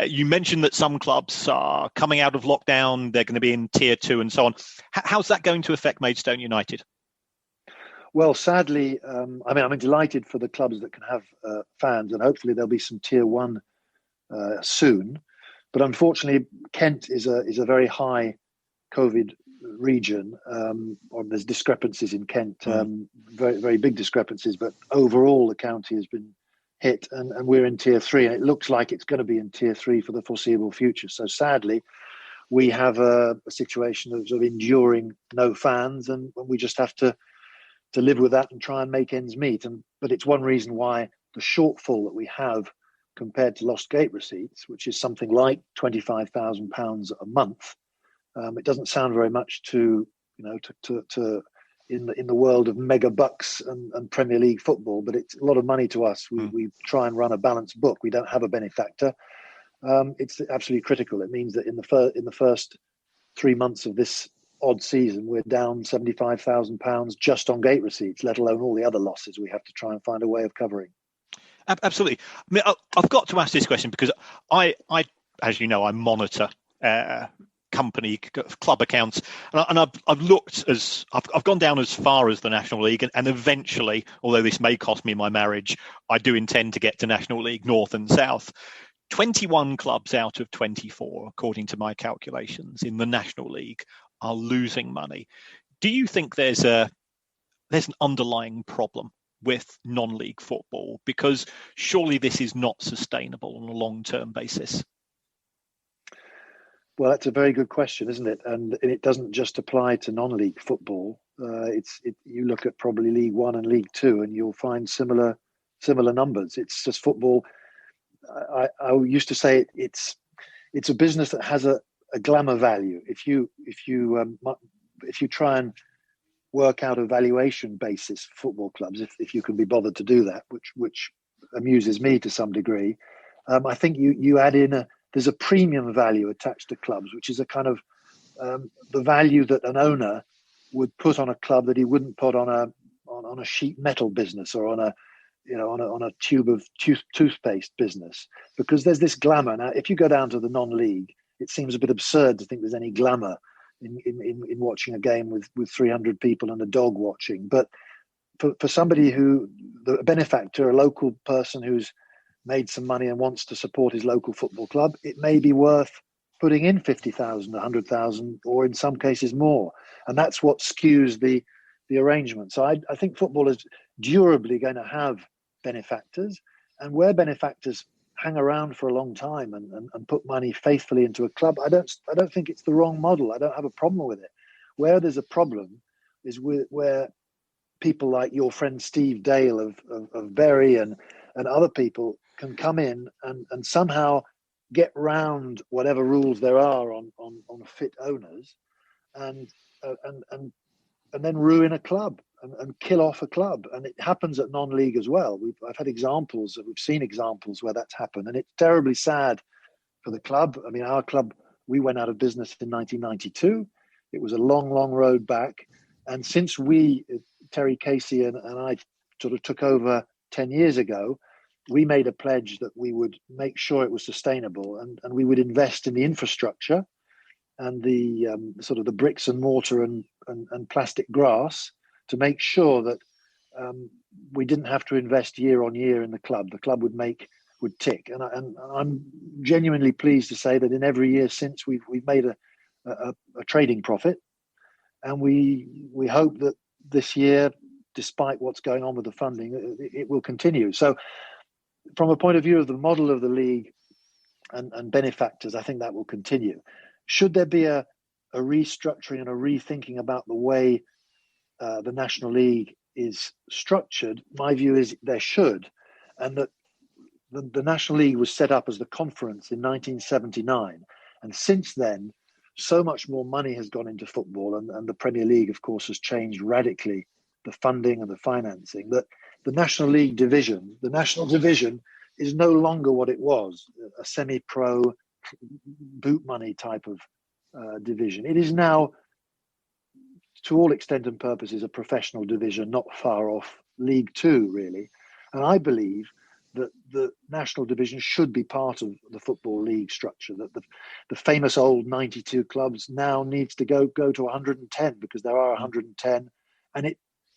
you mentioned that some clubs are coming out of lockdown, they're going to be in Tier 2 and so on. How's that going to affect Maidstone United? Well, sadly, I'm delighted for the clubs that can have fans, and hopefully there'll be some tier one soon. But unfortunately, Kent is a very high COVID region, or there's discrepancies in Kent, very very big discrepancies. But overall, the county has been hit, and we're in tier three, and it looks like it's going to be in tier three for the foreseeable future. So sadly, we have a situation of sort of enduring no fans, and we just have to live with that and try and make ends meet. But it's one reason why the shortfall that we have compared to lost gate receipts, which is something like £25,000 a month, it doesn't sound very much to in the world of mega bucks and Premier League football, but it's a lot of money to us. We try and run a balanced book. We don't have a benefactor. It's absolutely critical. It means that in the first 3 months of this odd season, we're down £75,000 just on gate receipts, let alone all the other losses we have to try and find a way of covering. Absolutely. I mean, I've got to ask this question because I as you know, I monitor company club accounts, and I've looked I've gone down as far as the National League, and eventually, although this may cost me my marriage, I do intend to get to National League North and South. 21 clubs out of 24, according to my calculations, in the National League are losing money. Do you think there's an underlying problem with non-league football? Because surely this is not sustainable on a long-term basis. Well, that's a very good question, isn't it? And it doesn't just apply to non-league football. You look at probably League One and League Two, and you'll find similar numbers. It's just football. I used to say it's a business that has a glamour value. If you try and work out a valuation basis for football clubs, if you can be bothered to do that, which amuses me to some degree, I think you add in there's a premium value attached to clubs, which is a kind of the value that an owner would put on a club that he wouldn't put on a sheet metal business or on a tube of toothpaste business, because there's this glamour. Now, if you go down to the non-league, it seems a bit absurd to think there's any glamour in watching a game with 300 people and a dog watching. But for somebody the benefactor, a local person who's made some money and wants to support his local football club, it may be worth putting in 50,000, 100,000, or in some cases more. And that's what skews the arrangement. So I think football is durably going to have benefactors, and where benefactors hang around for a long time and put money faithfully into a club, I don't think it's the wrong model. I don't have a problem with it. Where there's a problem is where people like your friend Steve Dale of Bury and other people can come in and somehow get round whatever rules there are on fit owners and then ruin a club and kill off a club. And it happens at non-league as well. We've seen examples where that's happened, and it's terribly sad for the club. I mean, our club, we went out of business in 1992. It was a long, long road back. And since Terry Casey and I sort of took over 10 years ago, we made a pledge that we would make sure it was sustainable, and we would invest in the infrastructure and the sort of the bricks and mortar and plastic grass to make sure that we didn't have to invest year on year in the club. The club would tick. And I'm genuinely pleased to say that in every year since, we've made a trading profit, and we hope that this year, despite what's going on with the funding, it will continue. So from a point of view of the model of the league and benefactors, I think that will continue. Should there be a restructuring and a rethinking about the way the National League is structured, my view is there should, and that the National League was set up as the conference in 1979, and since then so much more money has gone into football, and the Premier League, of course, has changed radically the funding and the financing, that the National Division is no longer what it was, a semi-pro boot money type of division. It is now, to all extent and purposes, a professional division, not far off League Two, really. And I believe that the national division should be part of the Football League structure, that the famous old 92 clubs now needs to go to 110, because there are 110, and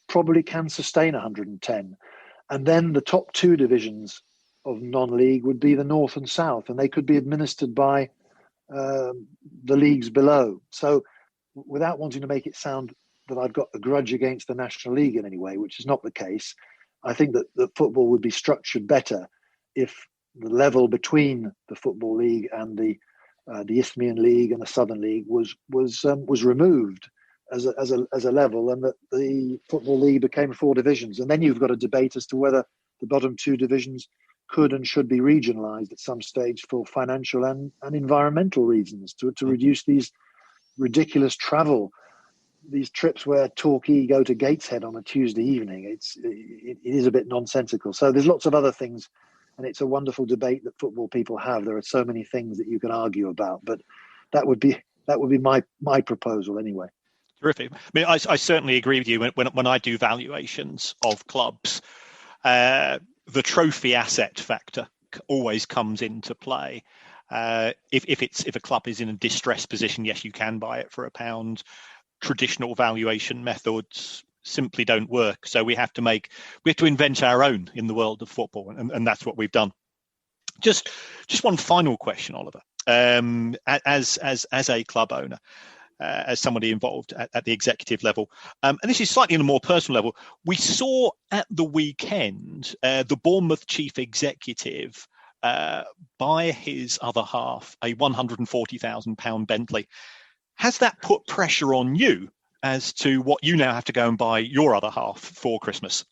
probably can sustain 110. And then the top two divisions of non-league would be the North and South, and they could be administered by the leagues below. So without wanting to make it sound that I've got a grudge against the National League in any way, which is not the case, I think that football would be structured better if the level between the Football League and the Isthmian League and the Southern League was removed as a level, and that the Football League became 4 divisions. And then you've got a debate as to whether the bottom 2 divisions could and should be regionalised at some stage for financial and environmental reasons to reduce these ridiculous travel, these trips where Torquay go to Gateshead on a Tuesday evening. It is a bit nonsensical. So there's lots of other things, and it's a wonderful debate that football people have. There are so many things that you can argue about, but that would be my proposal anyway. Terrific. I mean, I certainly agree with you. When I do valuations of clubs, the trophy asset factor always comes into play. If a club is in a distressed position, yes, you can buy it for £1. Traditional valuation methods simply don't work. So we have to invent our own in the world of football, and that's what we've done. Just one final question, Oliver. As a club owner, as somebody involved at the executive level, and this is slightly on a more personal level, we saw at the weekend the Bournemouth chief executive buy his other half a £140,000 Bentley. Has that put pressure on you as to what you now have to go and buy your other half for Christmas?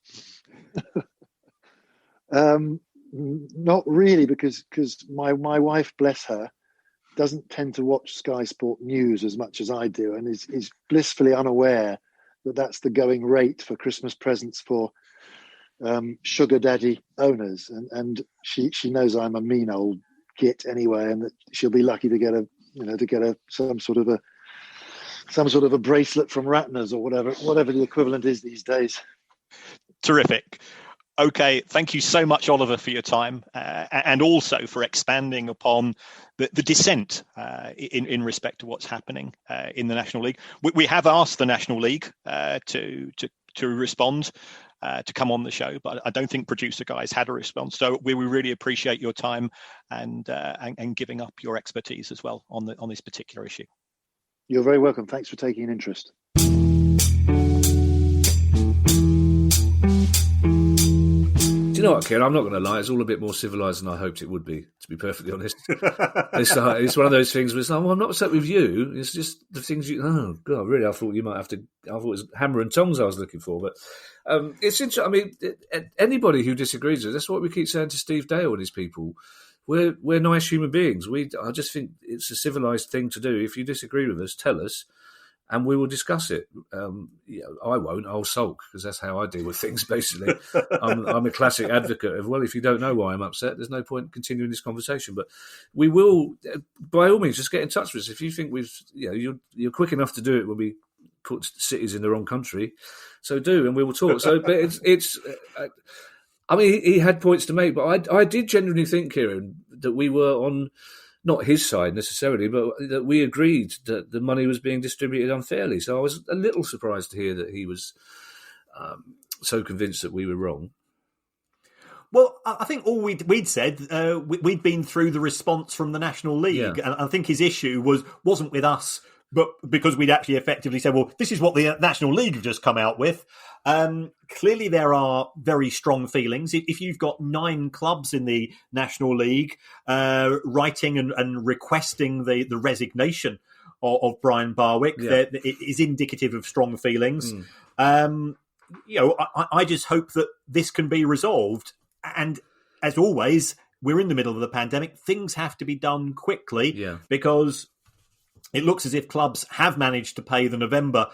Not really, because my wife, bless her, doesn't tend to watch Sky Sport News as much as I do, and is blissfully unaware that that's the going rate for Christmas presents for sugar daddy owners, and she knows I'm a mean old git anyway, and that she'll be lucky to get some sort of a bracelet from Ratner's or whatever the equivalent is these days. Terrific. Okay, thank you so much, Oliver, for your time, and also for expanding upon the dissent in respect to what's happening in the National League. We have asked the National League to respond, to come on the show, but I don't think producer guys had a response. So we really appreciate your time and giving up your expertise as well on this particular issue. You're very welcome. Thanks for taking an interest. You know what, Kieran? I'm not going to lie. It's all a bit more civilised than I hoped it would be, to be perfectly honest. It's one of those things where it's like, well, I'm not upset with you. It's just the things oh, God, really, I thought you might have to, I thought it was hammer and tongs I was looking for. But it's interesting. I mean, anybody who disagrees with us, that's what we keep saying to Steve Dale and his people. We're nice human beings. I just think it's a civilised thing to do. If you disagree with us, tell us, and we will discuss it. I won't. I'll sulk, because that's how I deal with things, basically. I'm a classic advocate of, well, if you don't know why I'm upset, there's no point continuing this conversation. But we will, by all means, just get in touch with us. If you think you're quick enough to do it when we put cities in the wrong country, so do, and we will talk. So, but it's I mean, he had points to make, but I did genuinely think, Kieran, that we were on not his side necessarily, but that we agreed that the money was being distributed unfairly. So I was a little surprised to hear that he was so convinced that we were wrong. Well, I think all we'd said, we'd been through the response from the National League, and I think his issue wasn't with us, but because we'd actually effectively said, well, this is what the National League have just come out with. Clearly, there are very strong feelings. If you've got 9 clubs in the National League writing and requesting the resignation of Brian Barwick, it is indicative of strong feelings. I just hope that this can be resolved. And as always, we're in the middle of the pandemic. Things have to be done quickly because it looks as if clubs have managed to pay the November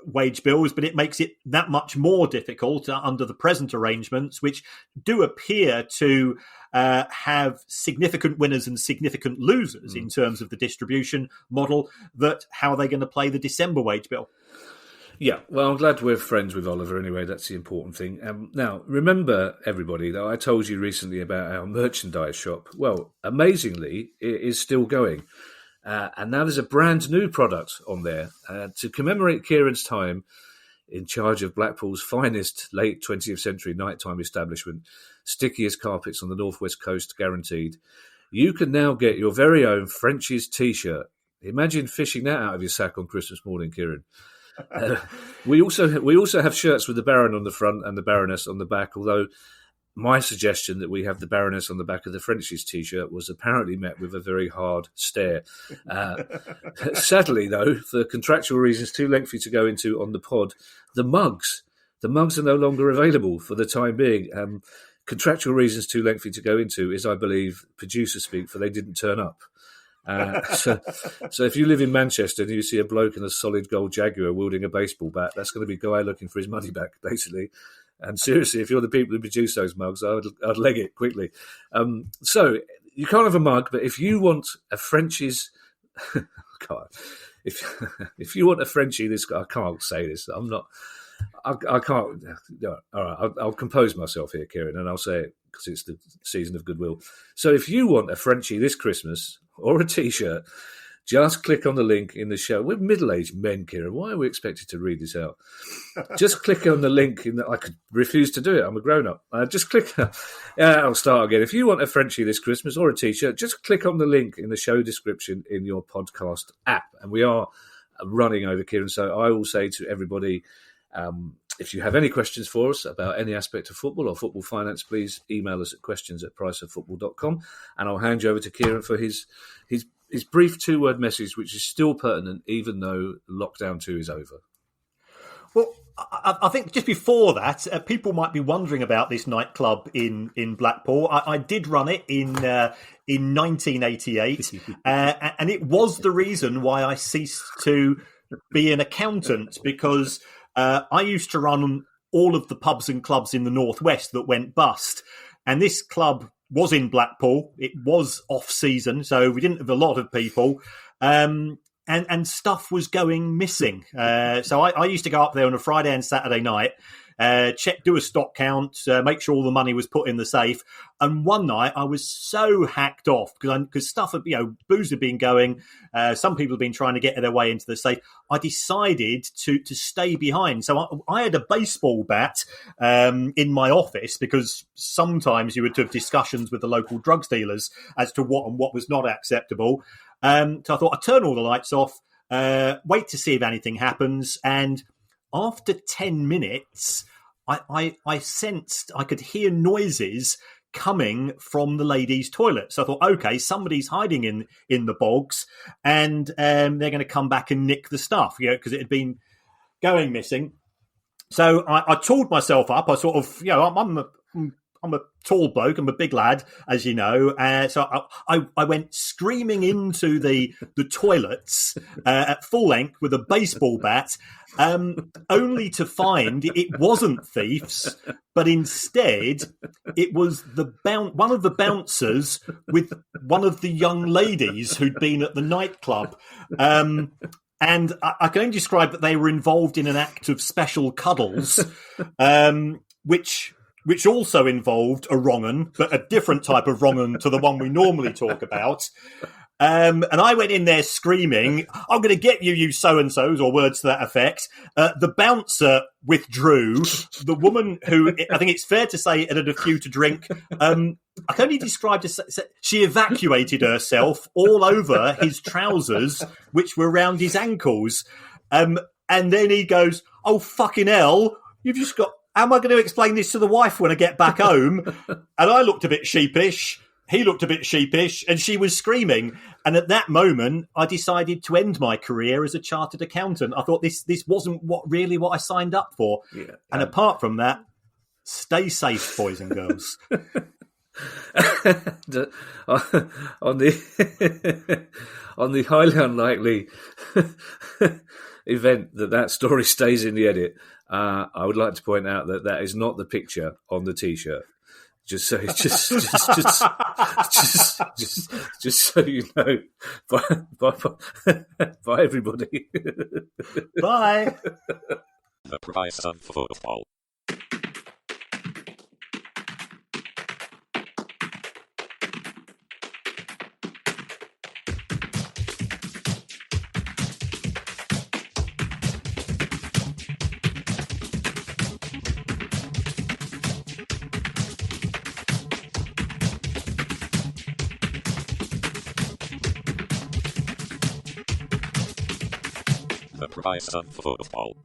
wage bills, but it makes it that much more difficult under the present arrangements, which do appear to have significant winners and significant losers in terms of the distribution model. That how are they going to play the December wage bill? Yeah, well, I'm glad we're friends with Oliver anyway. That's the important thing. Now, remember, everybody, that I told you recently about our merchandise shop. Well, amazingly, it is still going. And now there's a brand new product on there. To commemorate Kieran's time, in charge of Blackpool's finest late 20th century nighttime establishment, stickiest carpets on the northwest coast guaranteed, you can now get your very own French's T-shirt. Imagine fishing that out of your sack on Christmas morning, Kieran. We also have shirts with the Baron on the front and the Baroness on the back, although my suggestion that we have the Baroness on the back of the French's T-shirt was apparently met with a very hard stare. Sadly, though, for contractual reasons too lengthy to go into on the pod, the mugs are no longer available for the time being. Contractual reasons too lengthy to go into is, I believe, producer speak, for they didn't turn up. So if you live in Manchester and you see a bloke in a solid gold Jaguar wielding a baseball bat, that's going to be a guy looking for his money back, basically. And seriously, if you're the people who produce those mugs, I'd leg it quickly. So you can't have a mug, but if you want a French's, God, if you want a Frenchie, I can't say this. I can't. No, all right, I'll compose myself here, Kieran, and I'll say it because it's the season of goodwill. So if you want a Frenchie this Christmas or a T-shirt, just click on the link in the show. We're middle-aged men, Kieran. Why are we expected to read this out? Just click on the link I could refuse to do it. I'm a grown-up. Just click. I'll start again. If you want a Frenchie this Christmas or a T-shirt, just click on the link in the show description in your podcast app. And we are running over, Kieran. So I will say to everybody, if you have any questions for us about any aspect of football or football finance, please email us at questions@priceoffootball.com, and I'll hand you over to Kieran for his brief two-word message, which is still pertinent even though lockdown 2 is over. Well, I think just before that, people might be wondering about this nightclub in Blackpool. I did run it in 1988, and it was the reason why I ceased to be an accountant, because I used to run all of the pubs and clubs in the Northwest that went bust. And this club was in Blackpool. It was off-season, so we didn't have a lot of people. And stuff was going missing. So I used to go up there on a Friday and Saturday night, do a stock count, make sure all the money was put in the safe. And one night I was so hacked off because stuff had, booze had been going. Some people had been trying to get their way into the safe. I decided to stay behind. So I had a baseball bat in my office, because sometimes you would have discussions with the local drugs dealers as to what was not acceptable. So I thought I'd turn all the lights off, wait to see if anything happens. And after 10 minutes, I sensed I could hear noises coming from the ladies' toilet. So I thought, okay, somebody's hiding in the bogs, and they're going to come back and nick the stuff, because it had been going missing. So I tooled myself up. I sort of, I'm a tall bloke. I'm a big lad, as you know. So I went screaming into the toilets at full length with a baseball bat, only to find it wasn't thieves, but instead it was one of the bouncers with one of the young ladies who'd been at the nightclub. And I can only describe that they were involved in an act of special cuddles, which also involved a wrong-un, but a different type of wrong-un to the one we normally talk about. And I went in there screaming, "I'm going to get you, you so-and-sos," or words to that effect. The bouncer withdrew. The woman, who I think it's fair to say had a few to drink, I can only describe it, she evacuated herself all over his trousers, which were around his ankles. And then he goes, "Oh, fucking hell, you've just got... How am I going to explain this to the wife when I get back home?" And I looked a bit sheepish. He looked a bit sheepish, and she was screaming. And at that moment, I decided to end my career as a chartered accountant. I thought this wasn't what I signed up for. Yeah, and apart from that, stay safe, boys and girls. on the highly unlikely event that story stays in the edit, I would like to point out that is not the picture on the T-shirt. Just so you know. Bye everybody. Bye. The price of football. The price of football.